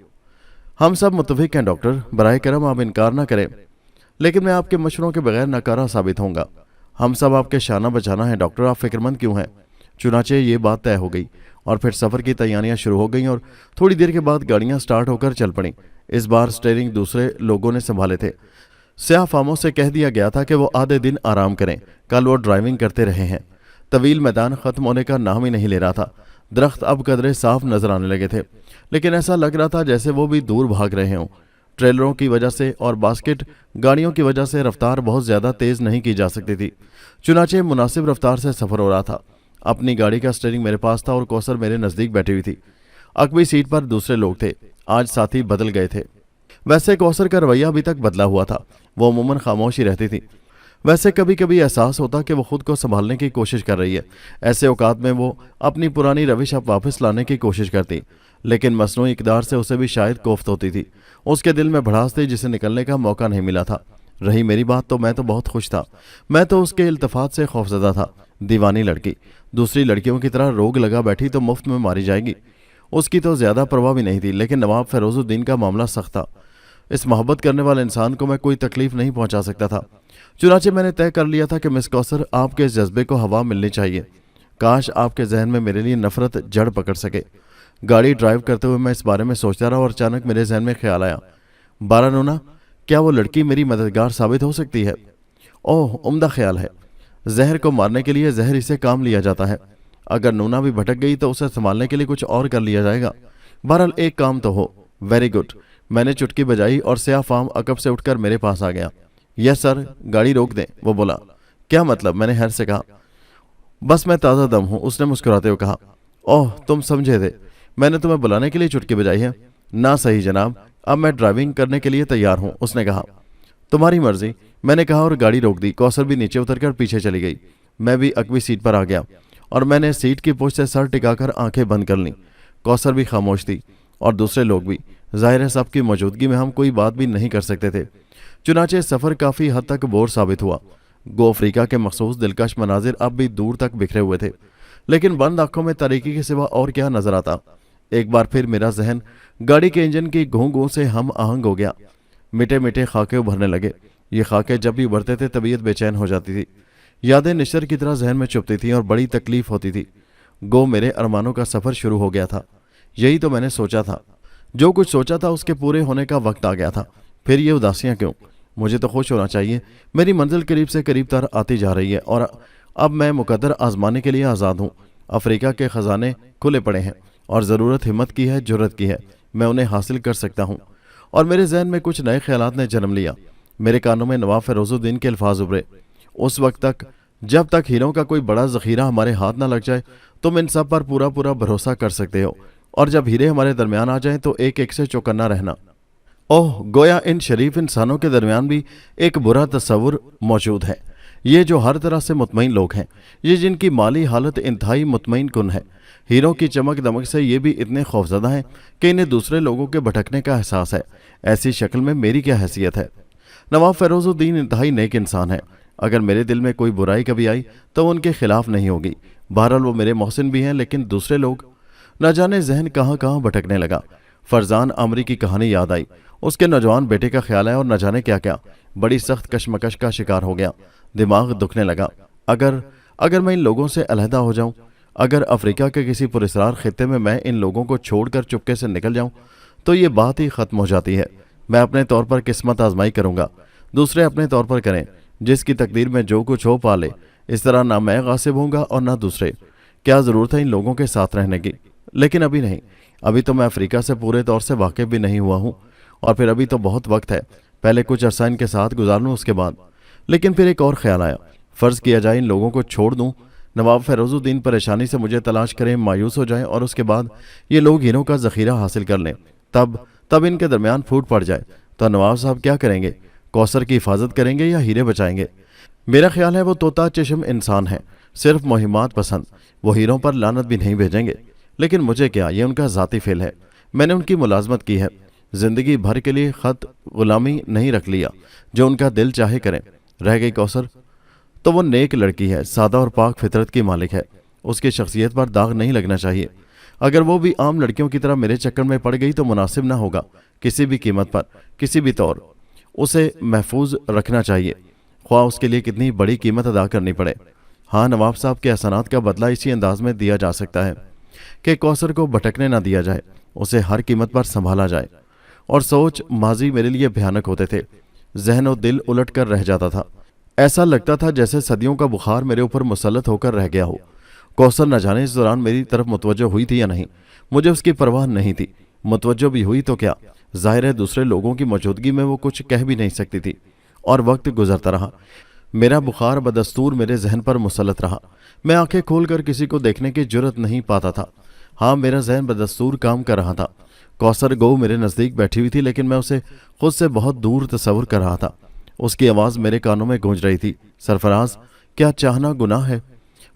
हम सब मुत्तफिक हैं डॉक्टर, बराए करम आप इनकार ना करें, लेकिन मैं आपके मशवरों के बगैर नकारा साबित होऊंगा। हम सब आपके शाना बचाना है डॉक्टर, आप फिक्रमंद क्यों हैं? चुनाचे ये बात तय हो गई और फिर सफ़र की तैयारियां शुरू हो गईं और थोड़ी देर के बाद गाड़ियां स्टार्ट होकर चल पड़ीं। इस बार स्टीयरिंग दूसरे लोगों ने संभाले थे। स्याह फामों से कह दिया गया था कि वो आधे दिन आराम करें, कल वो ड्राइविंग करते रहे हैं। तवील मैदान ख़त्म होने का नाम ही नहीं ले रहा था। दरख्त अब कदरे साफ नजर आने लगे थे, लेकिन ऐसा लग रहा था जैसे वो भी दूर भाग रहे हों। ट्रेलरों की वजह से और बास्केट गाड़ियों की वजह से रफ्तार बहुत ज़्यादा तेज़ नहीं की जा सकती थी। चुनाचे मुनासिब रफ्तार से सफ़र हो रहा था। अपनी गाड़ी का स्टीयरिंग मेरे पास था और कौसर मेरे नज़दीक बैठी हुई थी। अकबी सीट पर दूसरे लोग थे। आज साथी बदल गए थे। वैसे कौसर का रवैया अभी तक बदला हुआ था। वो अमूमन खामोश ही रहती थी। वैसे कभी कभी एहसास होता कि वो खुद को संभालने की कोशिश कर रही है। ऐसे औकात में वो अपनी पुरानी रविश अब वापस लाने की कोशिश करती, लेकिन मसनूई इक़दार से उसे भी शायद कोफ्त होती थी। उसके दिल में भड़ास थी जिसे निकलने का मौका नहीं मिला था। रही मेरी बात तो मैं तो बहुत खुश था। मैं तो उसके इल्तफात से खौफजदा था। दीवानी लड़की दूसरी लड़कियों की तरह रोग लगा बैठी तो मुफ्त में मारी जाएगी, उसकी तो ज्यादा परवाह भी नहीं थी। लेकिन नवाब फिरोजुद्दीन का मामला सख्त था। इस मोहब्बत करने वाले इंसान को मैं कोई तकलीफ नहीं पहुंचा सकता था। चुनाचे मैंने तय कर लिया था कि मिस कौसर, आपके इस जज्बे को हवा मिलनी चाहिए। काश आपके जहन में मेरे लिए नफरत जड़ पकड़ सके। गाड़ी ड्राइव करते हुए मैं इस बारे में सोचता रहा और अचानक मेरे जहन में ख्याल आया, बारा नूना, क्या वो लड़की मेरी मददगार साबित हो सकती है? ओह, उम्दा ख्याल है। जहर को मारने के लिए जहर से काम लिया जाता है। अगर नूना भी भटक गई तो उसे संभालने के लिए कुछ और कर लिया जाएगा। बहरहाल एक काम तो हो। Very good. मैंने चुटकी बजाई और स्याह फार्म अकब से उठकर मेरे पास आ गया। यस सर, गाड़ी रोक दें, वो बोला। क्या मतलब? मैंने हैर से कहा। बस मैं ताज़ा दम हूँ, उसने मुस्कुराते हुए कहा। ओह, तुम समझे थे, मैंने तुम्हें बुलाने के लिए चुटकी बजाई है। ना सही जनाब, अब मैं ड्राइविंग करने के लिए तैयार हूँ, उसने कहा। तुम्हारी मर्जी, मैंने कहा और गाड़ी रोक दी। कौसर भी नीचे उतरकर पीछे चली गई। मैं भी अगवी सीट पर आ गया और मैंने सीट की पोस्ट से सर टिकाकर आंखें बंद कर लीं। कौसर भी खामोश थी और दूसरे लोग भी। जाहिर है सबकी मौजूदगी में हम कोई बात भी नहीं कर सकते थे। चुनाचे सफ़र काफ़ी हद तक बोर साबित हुआ। गो अफ्रीका के मखसूस दिलकश मनाजिर अब भी दूर तक बिखरे हुए थे, लेकिन बंद आंखों में तारीकी के सिवा और क्या नजर आता। एक बार फिर मेरा जहन गाड़ी के इंजन की घूं घूं से हम आहंग हो गया। मिटे मिटे खाके उभरने लगे। ये खाके जब भी उभरते थे तबीयत बेचैन हो जाती थी। यादें निश्चर की तरह जहन में चुभती थीं और बड़ी तकलीफ होती थी। गो मेरे अरमानों का सफ़र शुरू हो गया था। यही तो मैंने सोचा था। जो कुछ सोचा था उसके पूरे होने का वक्त आ गया था। फिर ये उदासियां क्यों? मुझे तो खुश होना चाहिए। मेरी मंजिल करीब से करीब तर आती जा रही है और अब मैं मुकद्दर आजमाने के लिए आज़ाद हूँ। अफ्रीका के ख़जाने खुले पड़े हैं और ज़रूरत हिम्मत की है, जुर्रत की है। मैं उन्हें हासिल कर सकता हूँ। और मेरे जहन में कुछ नए ख्यालात ने जन्म लिया। मेरे कानों में नवाब फिरोजुद्दीन के अल्फाज उभरे। उस वक्त तक, जब तक हीरों का कोई बड़ा ज़ख़ीरा हमारे हाथ ना लग जाए, तुम इन सब पर पूरा पूरा भरोसा कर सकते हो, और जब हीरे हमारे दरमियान आ जाएं तो एक एक से चौकन्ना रहना। ओह, गोया इन शरीफ इंसानों के दरमियान भी एक बुरा तस्वुर मौजूद है। ये जो हर तरह से मुतमईन लोग हैं, ये जिनकी माली हालत इंतहाई मुतमईन कुन है। हीरों की चमक दमक से ये भी इतने खौफजदा हैं कि इन्हें दूसरे लोगों के भटकने का एहसास है। ऐसी शक्ल में मेरी क्या हैसियत है? नवाब फिरोजुद्दीन इंतहाई नेक इंसान है। अगर मेरे दिल में कोई बुराई कभी आई तो उनके खिलाफ नहीं होगी। बहरहाल वो मेरे मोहसिन भी हैं, लेकिन दूसरे लोग, न जाने जहन कहाँ कहाँ भटकने लगा। फरजान आमरी की कहानी याद आई। उसके नौजवान बेटे का ख्याल आया और न जाने क्या क्या। बड़ी सख्त कशमकश का शिकार हो गया। दिमाग दुखने लगा। अगर मैं इन लोगों से अलहदा हो जाऊं, अगर अफ्रीका के किसी पुरस्कार खित्ते में मैं इन लोगों को छोड़कर चुपके से निकल जाऊं, तो ये बात ही खत्म हो जाती है। मैं अपने तौर पर किस्मत आजमाई करूंगा, दूसरे अपने तौर पर करें। जिसकी तकदीर में जो कुछ हो पाले। इस तरह ना मैं गासिब होऊंगा और ना दूसरे। क्या ज़रूरत है इन लोगों के साथ रहने की? लेकिन अभी नहीं। अभी तो मैं अफ्रीका से पूरे तौर से वाकिफ भी नहीं हुआ हूँ, और फिर अभी तो बहुत वक्त है। पहले कुछ अरसा इनके साथ गुजार लूँ, उसके बाद। लेकिन फिर एक और ख्याल आया। फ़र्ज़ किया जाए इन लोगों को छोड़ दूँ, नवाब फिरोजुद्दीन परेशानी से मुझे तलाश करें, मायूस हो जाएं, और उसके बाद ये लोग हीरों का ज़ख़ीरा हासिल कर लें। तब इनके दरमियान फूट पड़ जाए तो नवाब साहब क्या करेंगे? कौसर की हिफाजत करेंगे या हीरे बचाएंगे? मेरा ख्याल है वो तोता चश्म इंसान है, सिर्फ मुहिमात पसंद। वो हीरों पर लानत भी नहीं भेजेंगे। लेकिन मुझे क्या, ये उनका ज़ाती फेल है। मैंने उनकी मुलाजमत की है। ज़िंदगी भर के लिए ख़त ग़ुलामी नहीं रख लिया। जो उनका दिल चाहे करें। रह गई कौसर, तो वो नेक लड़की है, सादा और पाक फितरत की मालिक है। उसकी शख्सियत पर दाग नहीं लगना चाहिए। अगर वो भी आम लड़कियों की तरह मेरे चक्कर में पड़ गई तो मुनासिब ना होगा। किसी भी कीमत पर, किसी भी तौर उसे महफूज रखना चाहिए, ख्वाह उसके लिए कितनी बड़ी कीमत अदा करनी पड़े। हाँ, नवाब साहब के एहसानात का बदला इसी अंदाज में दिया जा सकता है कि कौसर को भटकने ना दिया जाए, उसे हर कीमत पर संभाला जाए। और सोच माजी मेरे लिए भयानक होते थे। जहन और दिल उलट कर रह जाता था। ऐसा लगता था जैसे सदियों का बुखार मेरे ऊपर मुसल्लत होकर रह गया हो। कौसर न जाने इस दौरान मेरी तरफ मुतवज्जो हुई थी या नहीं, मुझे उसकी परवाह नहीं थी। मुतवज्जो भी हुई तो क्या, जाहिर है दूसरे लोगों की मौजूदगी में वो कुछ कह भी नहीं सकती थी। और वक्त गुजरता रहा। मेरा बुखार बदस्तूर मेरे जहन पर मुसल्लत रहा। मैं आंखें खोलकर किसी को देखने की जुर्रत नहीं पाता था। ہاں، میرا ذہن بدستور کام کر رہا تھا۔ کوثر گو میرے نزدیک بیٹھی ہوئی تھی، لیکن میں اسے خود سے بہت دور تصور کر رہا تھا۔ اس کی آواز میرے کانوں میں گونج رہی تھی، سرفراز، کیا چاہنا گناہ ہے؟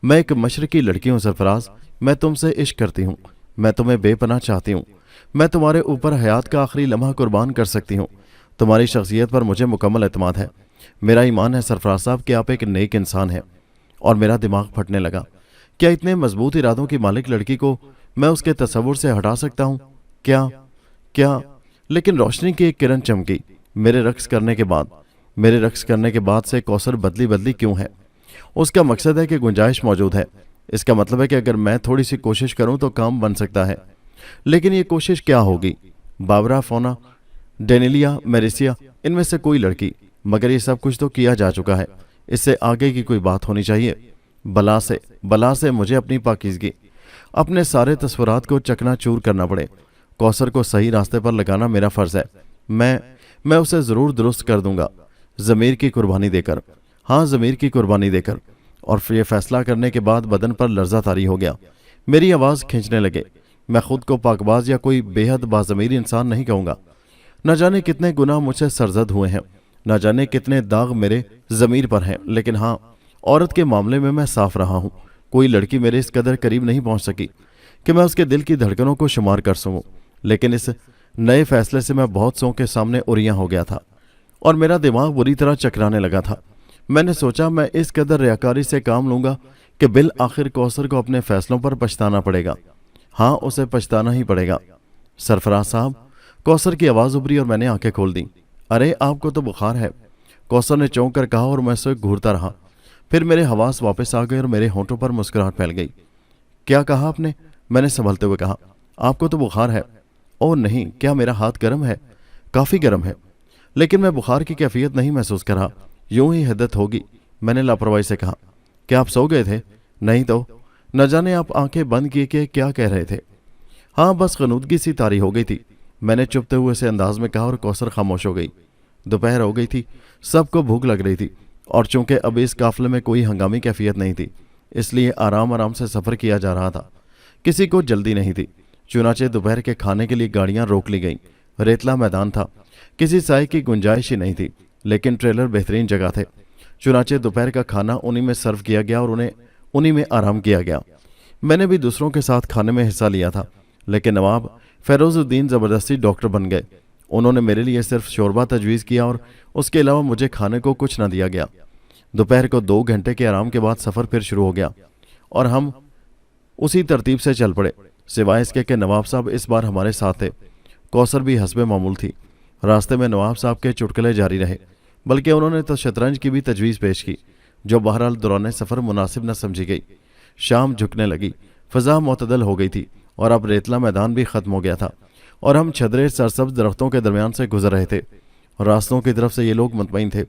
میں ایک مشرقی لڑکی ہوں سرفراز، میں تم سے عشق کرتی ہوں، میں تمہیں بے پناہ چاہتی ہوں، میں تمہارے اوپر حیات کا آخری لمحہ قربان کر سکتی ہوں۔ تمہاری شخصیت پر مجھے مکمل اعتماد ہے۔ میرا ایمان ہے سرفراز صاحب کہ آپ ایک نیک انسان ہیں۔ اور میرا دماغ پھٹنے لگا۔ کیا اتنے مضبوط ارادوں کی مالک لڑکی کو میں اس کے تصور سے ہٹا سکتا ہوں؟ کیا لیکن روشنی کی ایک کرن چمکی۔ میرے رقص کرنے کے بعد سے کوثر بدلی کیوں ہے؟ اس کا مقصد ہے کہ گنجائش موجود ہے۔ اس کا مطلب ہے کہ اگر میں تھوڑی سی کوشش کروں تو کام بن سکتا ہے۔ لیکن یہ کوشش کیا ہوگی؟ بابرا، فونا، ڈینیلیا، میریسیا، ان میں سے کوئی لڑکی؟ مگر یہ سب کچھ تو کیا جا چکا ہے۔ اس سے آگے کی کوئی بات ہونی چاہیے۔ بلا سے مجھے اپنی پاکیزگی، اپنے سارے تصورات کو چکنا چور کرنا پڑے۔ کوثر کو صحیح راستے پر لگانا میرا فرض ہے۔ میں اسے ضرور درست کر دوں گا، ضمیر کی قربانی دے کر۔ ہاں، ضمیر کی قربانی دے کر۔ اور پھر یہ فیصلہ کرنے کے بعد بدن پر لرزہ طاری ہو گیا۔ میری آواز کھینچنے لگے۔ میں خود کو پاک باز یا کوئی بے حد باضمیر انسان نہیں کہوں گا۔ نہ جانے کتنے گناہ مجھ سے سرزد ہوئے ہیں، نہ جانے کتنے داغ میرے ضمیر پر ہیں، لیکن ہاں، عورت کے معاملے میں صاف رہا ہوں۔ کوئی لڑکی میرے اس قدر قریب نہیں پہنچ سکی کہ میں اس کے دل کی دھڑکنوں کو شمار کر سکوں۔ لیکن اس نئے فیصلے سے میں بہت سو کے سامنے اریاں ہو گیا تھا اور میرا دماغ بری طرح چکرانے لگا تھا۔ میں نے سوچا میں اس قدر ریاکاری سے کام لوں گا کہ بالآخر کوثر کو اپنے فیصلوں پر پچھتانا پڑے گا۔ ہاں، اسے پچھتانا ہی پڑے گا۔ سرفراز صاحب، کوثر کی آواز ابری اور میں نے آنکھیں کھول دیں۔ ارے، آپ کو تو بخار ہے، کوثر نے چونک کر کہا اور میں اسے گھورتا رہا۔ پھر میرے حواس واپس آ گئے اور میرے ہونٹوں پر مسکراہٹ پھیل گئی۔ کیا کہا آپ نے؟ میں نے سنبھلتے ہوئے کہا۔ آپ کو تو بخار ہے۔ اوہ نہیں، کیا میرا ہاتھ گرم ہے؟ کافی گرم ہے، لیکن میں بخار کی کیفیت نہیں محسوس کر رہا۔ یوں ہی حدت ہوگی، میں نے لاپرواہی سے کہا۔ کیا آپ سو گئے تھے؟ نہیں تو نہ جانے آپ آنکھیں بند کیے کہ کیا کہہ رہے تھے۔ ہاں، بس غنودگی سی طاری ہو گئی تھی، میں نے چپتے ہوئے سے انداز میں کہا اور کوثر خاموش ہو گئی۔ دوپہر ہو گئی تھی، سب کو بھوک لگ رہی تھی، اور چونکہ اب اس قافلے میں کوئی ہنگامی کیفیت نہیں تھی، اس لیے آرام سے سفر کیا جا رہا تھا۔ کسی کو جلدی نہیں تھی، چنانچہ دوپہر کے کھانے کے لیے گاڑیاں روک لی گئیں۔ ریتلا میدان تھا، کسی سائے کی گنجائش ہی نہیں تھی، لیکن ٹریلر بہترین جگہ تھے۔ چنانچہ دوپہر کا کھانا انہی میں سرو کیا گیا اور انہی میں آرام کیا گیا۔ میں نے بھی دوسروں کے ساتھ کھانے میں حصہ لیا تھا، لیکن نواب فیروز الدین زبردستی ڈاکٹر بن گئے۔ انہوں نے میرے لیے صرف شوربہ تجویز کیا اور اس کے علاوہ مجھے کھانے کو کچھ نہ دیا گیا۔ دوپہر کو 2 گھنٹے کے آرام کے بعد سفر پھر شروع ہو گیا اور ہم اسی ترتیب سے چل پڑے، سوائے اس کے کہ نواب صاحب اس بار ہمارے ساتھ تھے۔ کوثر بھی حسب معمول تھی۔ راستے میں نواب صاحب کے چٹکلے جاری رہے، بلکہ انہوں نے تو شطرنج کی بھی تجویز پیش کی، جو بہرحال دوران سفر مناسب نہ سمجھی گئی۔ شام جھکنے لگی، فضا معتدل ہو گئی تھی اور اب ریتلا میدان بھی ختم ہو گیا تھا اور ہم چھدرے سرسبز درختوں کے درمیان سے گزر رہے تھے۔ راستوں کی طرف سے یہ لوگ مطمئن تھے،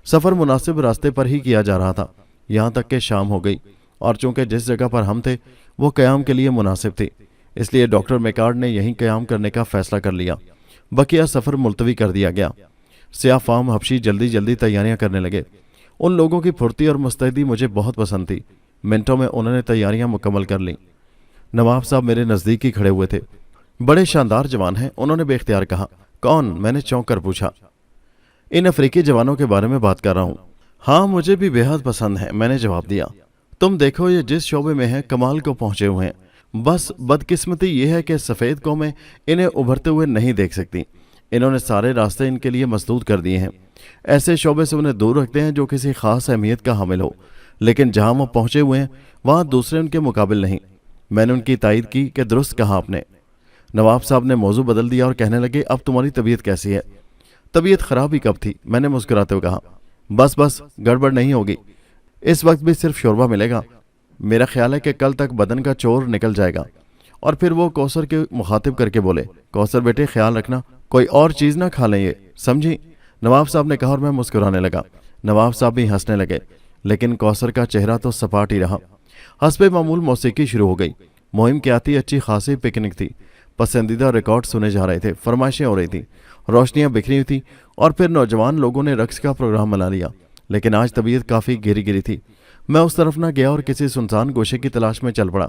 سفر مناسب راستے پر ہی کیا جا رہا تھا، یہاں تک کہ شام ہو گئی، اور چونکہ جس جگہ پر ہم تھے وہ قیام کے لیے مناسب تھی، اس لیے ڈاکٹر میکارڈ نے یہیں قیام کرنے کا فیصلہ کر لیا۔ بقیہ سفر ملتوی کر دیا گیا۔ سیاہ فام حبشی جلدی تیاریاں کرنے لگے۔ ان لوگوں کی پھرتی اور مستعدی مجھے بہت پسند تھی۔ منٹوں میں انہوں نے تیاریاں مکمل کر لیں۔ نواب صاحب میرے نزدیک ہی کھڑے ہوئے تھے۔ بڑے شاندار جوان ہیں، انہوں نے بے اختیار کہا۔ کون؟ میں نے چونک کر پوچھا۔ ان افریقی جوانوں کے بارے میں بات کر رہا ہوں۔ ہاں، مجھے بھی بے حد پسند ہے، میں نے جواب دیا۔ تم دیکھو، یہ جس شعبے میں ہیں کمال کو پہنچے ہوئے ہیں، بس بدقسمتی یہ ہے کہ سفید قومیں انہیں ابھرتے ہوئے نہیں دیکھ سکتی۔ انہوں نے سارے راستے ان کے لیے مسدود کر دیے ہیں، ایسے شعبے سے انہیں دور رکھتے ہیں جو کسی خاص اہمیت کا حامل ہو، لیکن جہاں وہ پہنچے ہوئے ہیں وہاں دوسرے ان کے مقابل نہیں۔ میں نے ان کی تائید کی کہ درست کہا آپ نے۔ نواب صاحب نے موضوع بدل دیا اور کہنے لگے، اب تمہاری طبیعت کیسی ہے؟ طبیعت خراب ہی کب تھی؟ میں نے مسکراتے ہوئے کہا۔ بس گڑبڑ نہیں ہوگی، اس وقت بھی صرف شوربہ ملے گا۔ میرا خیال ہے کہ کل تک بدن کا چور نکل جائے گا۔ اور پھر وہ کوثر کے مخاطب کر کے بولے، کوثر بیٹے، خیال رکھنا کوئی اور چیز نہ کھا لیں، یہ سمجھی؟ نواب صاحب نے کہا اور میں مسکرانے لگا۔ نواب صاحب بھی ہنسنے لگے، لیکن کوثر کا چہرہ تو سپاٹ ہی رہا۔ حسب معمول موسیقی شروع ہو گئی۔ مہم کی آتی اچھی خاصی پکنک تھی، پسندیدہ ریکارڈ سنے جا رہے تھے، فرمائشیں ہو رہی تھیں، روشنیاں بکھری ہوئی تھیں، اور پھر نوجوان لوگوں نے رقص کا پروگرام بنا لیا۔ لیکن آج طبیعت کافی گری تھی۔ میں اس طرف نہ گیا اور کسی سنسان گوشے کی تلاش میں چل پڑا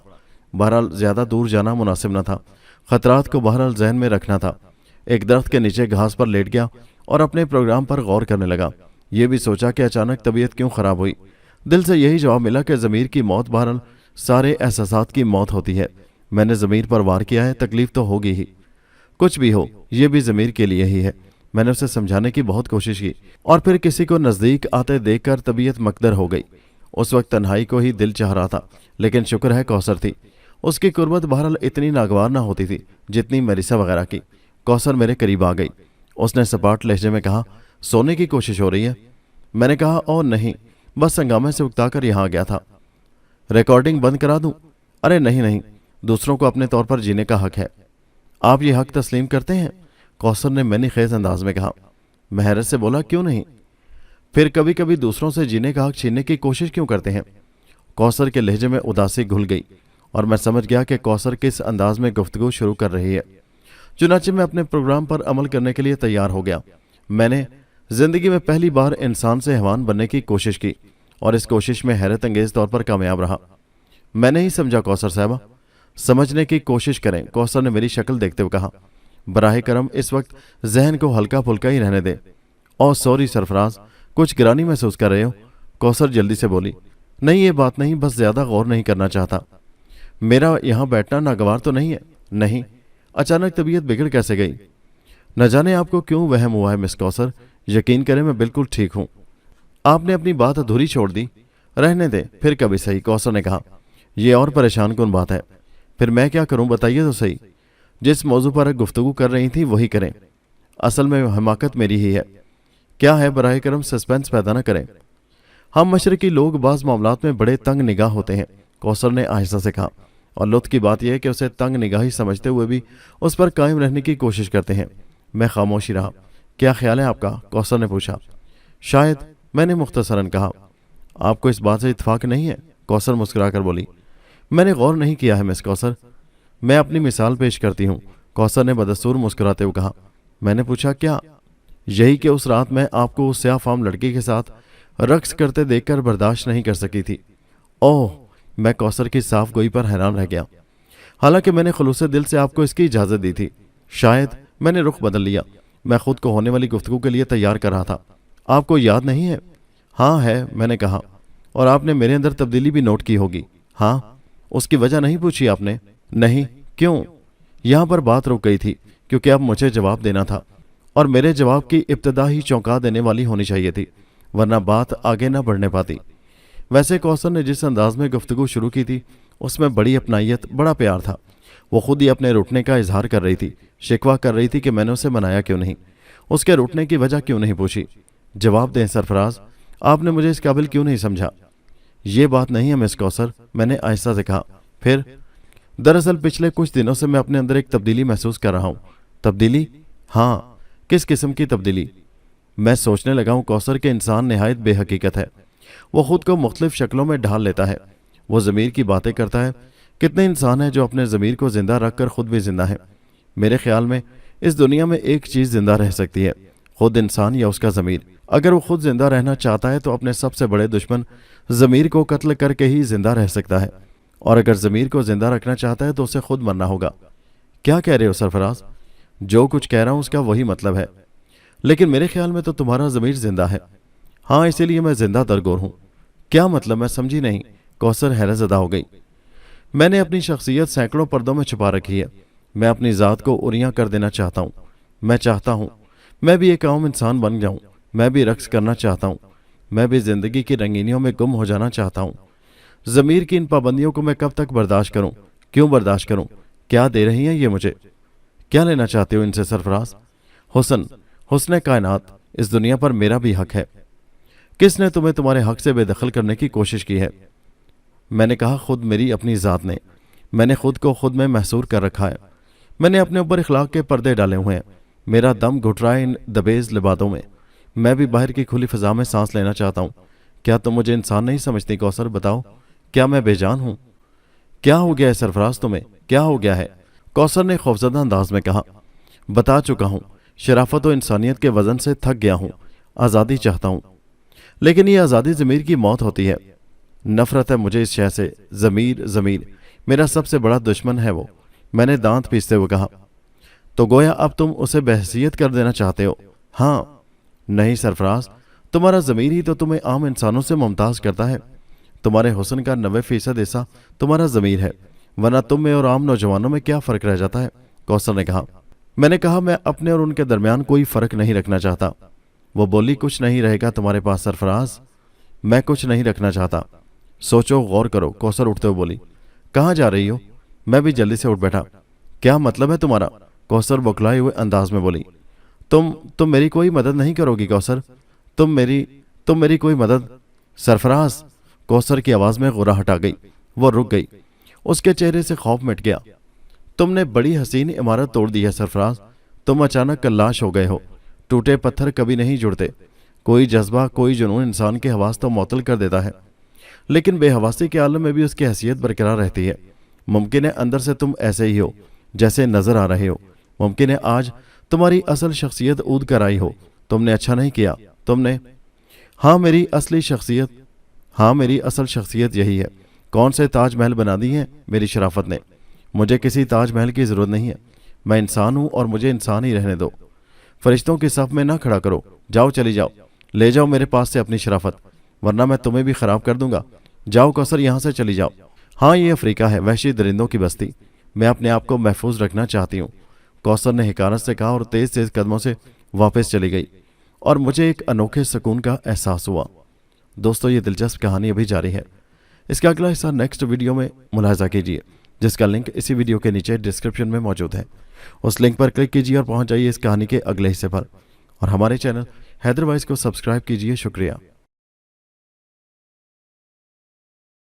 बहरहाल ज़्यादा दूर जाना मुनासिब न था। खतरात को बहरहाल जहन में रखना था। एक दरख्त के नीचे घास पर लेट गया और अपने प्रोग्राम पर गौर करने लगा। ये भी सोचा कि अचानक तबीयत क्यों ख़राब हुई। दिल से यही जवाब मिला कि ज़मीर की मौत बहरहाल सारे एहसासात की मौत होती है। मैंने ज़मीर पर वार किया है, तकलीफ़ तो होगी ही। कुछ भी हो, ये भी ज़मीर के लिए ही है। मैंने उसे समझाने की बहुत कोशिश की और फिर किसी को नज़दीक आते देखकर तबीयत मकदर हो गई। उस वक्त तन्हाई को ही दिल चाह रहा था, लेकिन शुक्र है कौसर थी। उसकी कुर्बत बहरहाल इतनी नागवार ना होती थी जितनी मेरिसा वगैरह की। कौसर मेरे करीब आ गई। उसने सपाट लहजे में कहा, सोने की कोशिश हो रही है? मैंने कहा, ओ नहीं, बस हंगामे से उकताकर यहाँ आ गया था। रिकॉर्डिंग बंद करा दूं? अरे नहीं नहीं, दूसरों को अपने तौर पर जीने का हक है। आप ये हक तस्लीम करते हैं? कौसर ने मैंने खेज अंदाज में कहा। मैं हैरत से बोला, क्यों नहीं? फिर कभी कभी दूसरों से जीने का हक छीनने की कोशिश क्यों करते हैं? कौसर के लहजे में उदासी घुल गई और मैं समझ गया कि कौसर किस अंदाज में गुफ्तगू शुरू कर रही है। चुनाचे मैं अपने प्रोग्राम पर अमल करने के लिए तैयार हो गया। मैंने जिंदगी में पहली बार इंसान से हैवान बनने की कोशिश की और इस कोशिश में हैरत अंगेज तौर पर कामयाब रहा। मैंने ही समझा कौसर साहबा, समझने की कोशिश करें। कौसर ने मेरी शक्ल देखते हुए कहा। बराह करम इस वक्त जहन को हल्का फुल्का ही रहने दे। ओह सॉरी सरफराज, कुछ गिरानी महसूस कर रहे हो? कौसर जल्दी से बोली। नहीं, ये बात नहीं, बस ज्यादा गौर नहीं करना चाहता। मेरा यहाँ बैठना नागवार तो नहीं है? नहीं। अचानक तबीयत बिगड़ कैसे गई? न जाने आपको क्यों वहम हुआ है मिस कौसर। यकीन करें मैं बिल्कुल ठीक हूँ। आपने अपनी बात अधूरी छोड़ दी। रहने दे, फिर कभी सही, कौसर ने कहा। यह और परेशान कौन बात है। फिर मैं क्या करूं, बताइए तो सही। जिस मौजू पर गुफ्तगू कर रही थी वही करें। असल में हमाकत मेरी ही है। क्या है, बराह करम सस्पेंस पैदा न करें। हम मशरकी लोग बाज़ मामलात में बड़े तंग निगाह होते हैं, कौसर ने आहिस्ता से कहा। और लुत्फ की बात यह है कि उसे तंग निगाही समझते हुए भी उस पर कायम रहने की कोशिश करते हैं। मैं खामोशी रहा। क्या ख्याल है आपका? कौसर ने पूछा। शायद, मैंने मुख्तसरन कहा। आपको इस बात से इत्फाक नहीं है? कौसर मुस्कुराकर बोली। मैंने गौर नहीं किया है मिस कौसर। मैं अपनी मिसाल पेश करती हूँ, कौसर ने बदस्तूर मुस्कुराते हुए कहा। मैंने पूछा, क्या? यही कि उस रात मैं आपको उस स्याह-फाम लड़की के साथ रक्स करते देखकर बर्दाश्त नहीं कर सकी थी। ओह, मैं कौसर की साफ गोई पर हैरान रह गया। हालांकि मैंने खुलूसे दिल से आपको इसकी इजाज़त दी थी। शायद मैंने रुख बदल लिया। मैं खुद को होने वाली गुफ्तगू के लिए तैयार कर रहा था। आपको याद नहीं है? हाँ है, मैंने कहा। और आपने मेरे अंदर तब्दीली भी नोट की होगी। हाँ। उसकी वजह नहीं पूछी आपने? नहीं। क्यों? यहाँ पर बात रुक गई थी क्योंकि अब मुझे जवाब देना था और मेरे जवाब की इब्तदा ही चौंका देने वाली होनी चाहिए थी, वरना बात आगे न बढ़ने पाती। वैसे कौसर ने जिस अंदाज में गुफ्तगू शुरू की थी उसमें बड़ी अपनाइयत, बड़ा प्यार था। वो खुद ही अपने रुठने का इजहार कर रही थी, शिकवा कर रही थी कि मैंने उसे मनाया क्यों नहीं, उसके रुठने की वजह क्यों नहीं पूछी। जवाब दें सरफराज, आपने मुझे इस काबिल क्यों नहीं समझा? ये बात नहीं है मिस कौसर, मैंने आहिस्ता से कहा। फिर? दरअसल पिछले कुछ दिनों से मैं अपने अंदर एक तब्दीली महसूस कर रहा हूँ। तब्दीली? हाँ। किस किस्म की तब्दीली? मैं सोचने लगा हूँ कौसर के इंसान नहायत बेहकीकत है। वो खुद को मुख्तलिफ शक्लों में ढाल लेता है। वो ज़मीर की बातें करता है। कितने इंसान हैं जो अपने ज़मीर को जिंदा रख कर खुद भी जिंदा है। मेरे ख्याल में इस दुनिया में एक चीज़ जिंदा रह सकती है, खुद इंसान या उसका ज़मीर। अगर वो खुद जिंदा रहना चाहता है तो अपने सबसे बड़े दुश्मन ज़मीर को कत्ल करके ही जिंदा रह सकता है, और अगर ज़मीर को जिंदा रखना चाहता है तो उसे खुद मरना होगा। क्या कह रहे हो सरफराज? जो कुछ कह रहा हूँ उसका वही मतलब है। लेकिन मेरे ख्याल में तो तुम्हारा ज़मीर जिंदा है। हाँ, इसीलिए मैं जिंदा दरगोर हूँ। क्या मतलब? मैं समझी नहीं। कौसर हैरत ज़दा हो गई। मैंने अपनी शख्सियत सैकड़ों पर्दों में छुपा रखी है। मैं अपनी ज़ात को उरियां कर देना चाहता हूँ। मैं चाहता हूँ मैं भी एक आम इंसान बन जाऊँ। मैं भी रक्स करना चाहता हूँ। मैं भी ज़िंदगी की रंगीनियों में गुम हो जाना चाहता हूँ। ज़मीर की इन पाबंदियों को मैं कब तक बर्दाश्त करूँ? क्यों बर्दाश्त करूँ? क्या दे रही हैं ये मुझे? क्या लेना चाहते हो इनसे सरफराज? हुस्न, हुस्न कायनात, इस दुनिया पर मेरा भी हक है। किसने तुम्हें तुम्हारे हक से बेदखल करने की कोशिश की है? मैंने कहा, खुद मेरी अपनी ज़ात ने। मैंने खुद को खुद में महसूर कर रखा है। मैंने अपने ऊपर इखलाक के पर्दे डाले हुए हैं। मेरा दम घुट रहा है इन दबेज लिबादों में। मैं भी बाहर की खुली फ़ज़ा में सांस लेना चाहता हूँ। क्या तुम मुझे इंसान नहीं समझती कौसर? बताओ, क्या मैं बेजान हूँ? क्या हो गया है सरफराज तुम्हें? क्या हो गया है? कौसर ने खौफजदा अंदाज में कहा। बता चुका हूँ, शराफत और इंसानियत के वज़न से थक गया हूँ। आज़ादी चाहता हूँ, लेकिन ये आज़ादी ज़मीर की मौत होती है। नफ़रत है मुझे इस शय से। ज़मीर, ज़मीर, मेरा सबसे बड़ा दुश्मन है वो, मैंने दांत पीसते हुए कहा। तो गोया अब तुम उसे बहसीत कर देना चाहते हो? हाँ। नहीं सरफराज, तुम्हारा ज़मीर ही तो तुम्हें आम इंसानों से मुमताज़ करता है। तुम्हारे हुस्न का 90% हिस्सा तुम्हारा ज़मीर है, वरना तुम में और आम नौजवानों में क्या फ़र्क रह जाता है? कौसर ने कहा। मैंने कहा मैं अपने और उनके दरमियान कोई फ़र्क नहीं रखना चाहता। वो बोली, कुछ नहीं रहेगा तुम्हारे पास सरफराज। मैं कुछ नहीं रखना चाहता। सोचो, गौर करो। कौसर उठते हुए बोली। कहाँ जा रही हो? मैं भी जल्दी से उठ बैठा। क्या मतलब है तुम्हारा? कौसर बौखलाए हुए अंदाज में बोली। तुम मेरी कोई मदद नहीं करोगी कौसर? तुम मेरी कोई मदद? सरफराज! कौसर की आवाज़ में गुर्राहट आ गई। वो रुक गई। उसके चेहरे से खौफ मिट गया। तुमने बड़ी हसीन इमारत तोड़ दी है सरफराज। तुम अचानक कल्लाश हो गए हो। टूटे पत्थर कभी नहीं जुड़ते। कोई जज्बा, कोई जुनून इंसान के हवास तो मुअत्तल कर देता है, लेकिन बेहवासी के आलम में भी उसकी हैसियत बरकरार रहती है। मुमकिन है अंदर से तुम ऐसे ही हो जैसे नजर आ रहे हो। मुमकिन है आज तुम्हारी असल शख्सियत ऊद कर आई हो। तुमने अच्छा नहीं किया। तुमने हाँ मेरी असल शख्सियत यही है। कौन से ताजमहल बना दी हैं मेरी शराफत ने। मुझे किसी ताजमहल की ज़रूरत नहीं है। मैं इंसान हूँ और मुझे इंसान ही रहने दो। फरिश्तों की सफ़ में ना खड़ा करो। जाओ, चली जाओ। ले जाओ मेरे पास से अपनी शराफत, वरना मैं तुम्हें भी ख़राब कर दूंगा। जाओ कौसर, यहाँ से चली जाओ। हाँ, ये अफ्रीका है, वहशी दरिंदों की बस्ती। मैं अपने आप को महफूज रखना चाहती हूँ, कौसर ने हिकारत से कहा और तेज़ तेज़ कदमों से वापस चली गई। और मुझे एक अनोखे सुकून का एहसास हुआ। दोस्तों, ये दिलचस्प कहानी अभी जारी है। इसका अगला हिस्सा नेक्स्ट वीडियो में मुलाहिजा कीजिए, जिसका लिंक इसी वीडियो के नीचे डिस्क्रिप्शन में मौजूद है। उस लिंक पर क्लिक कीजिए और पहुंच जाइए इस कहानी के अगले हिस्से पर। और हमारे चैनल हैदर वॉइस को सब्सक्राइब कीजिए। शुक्रिया।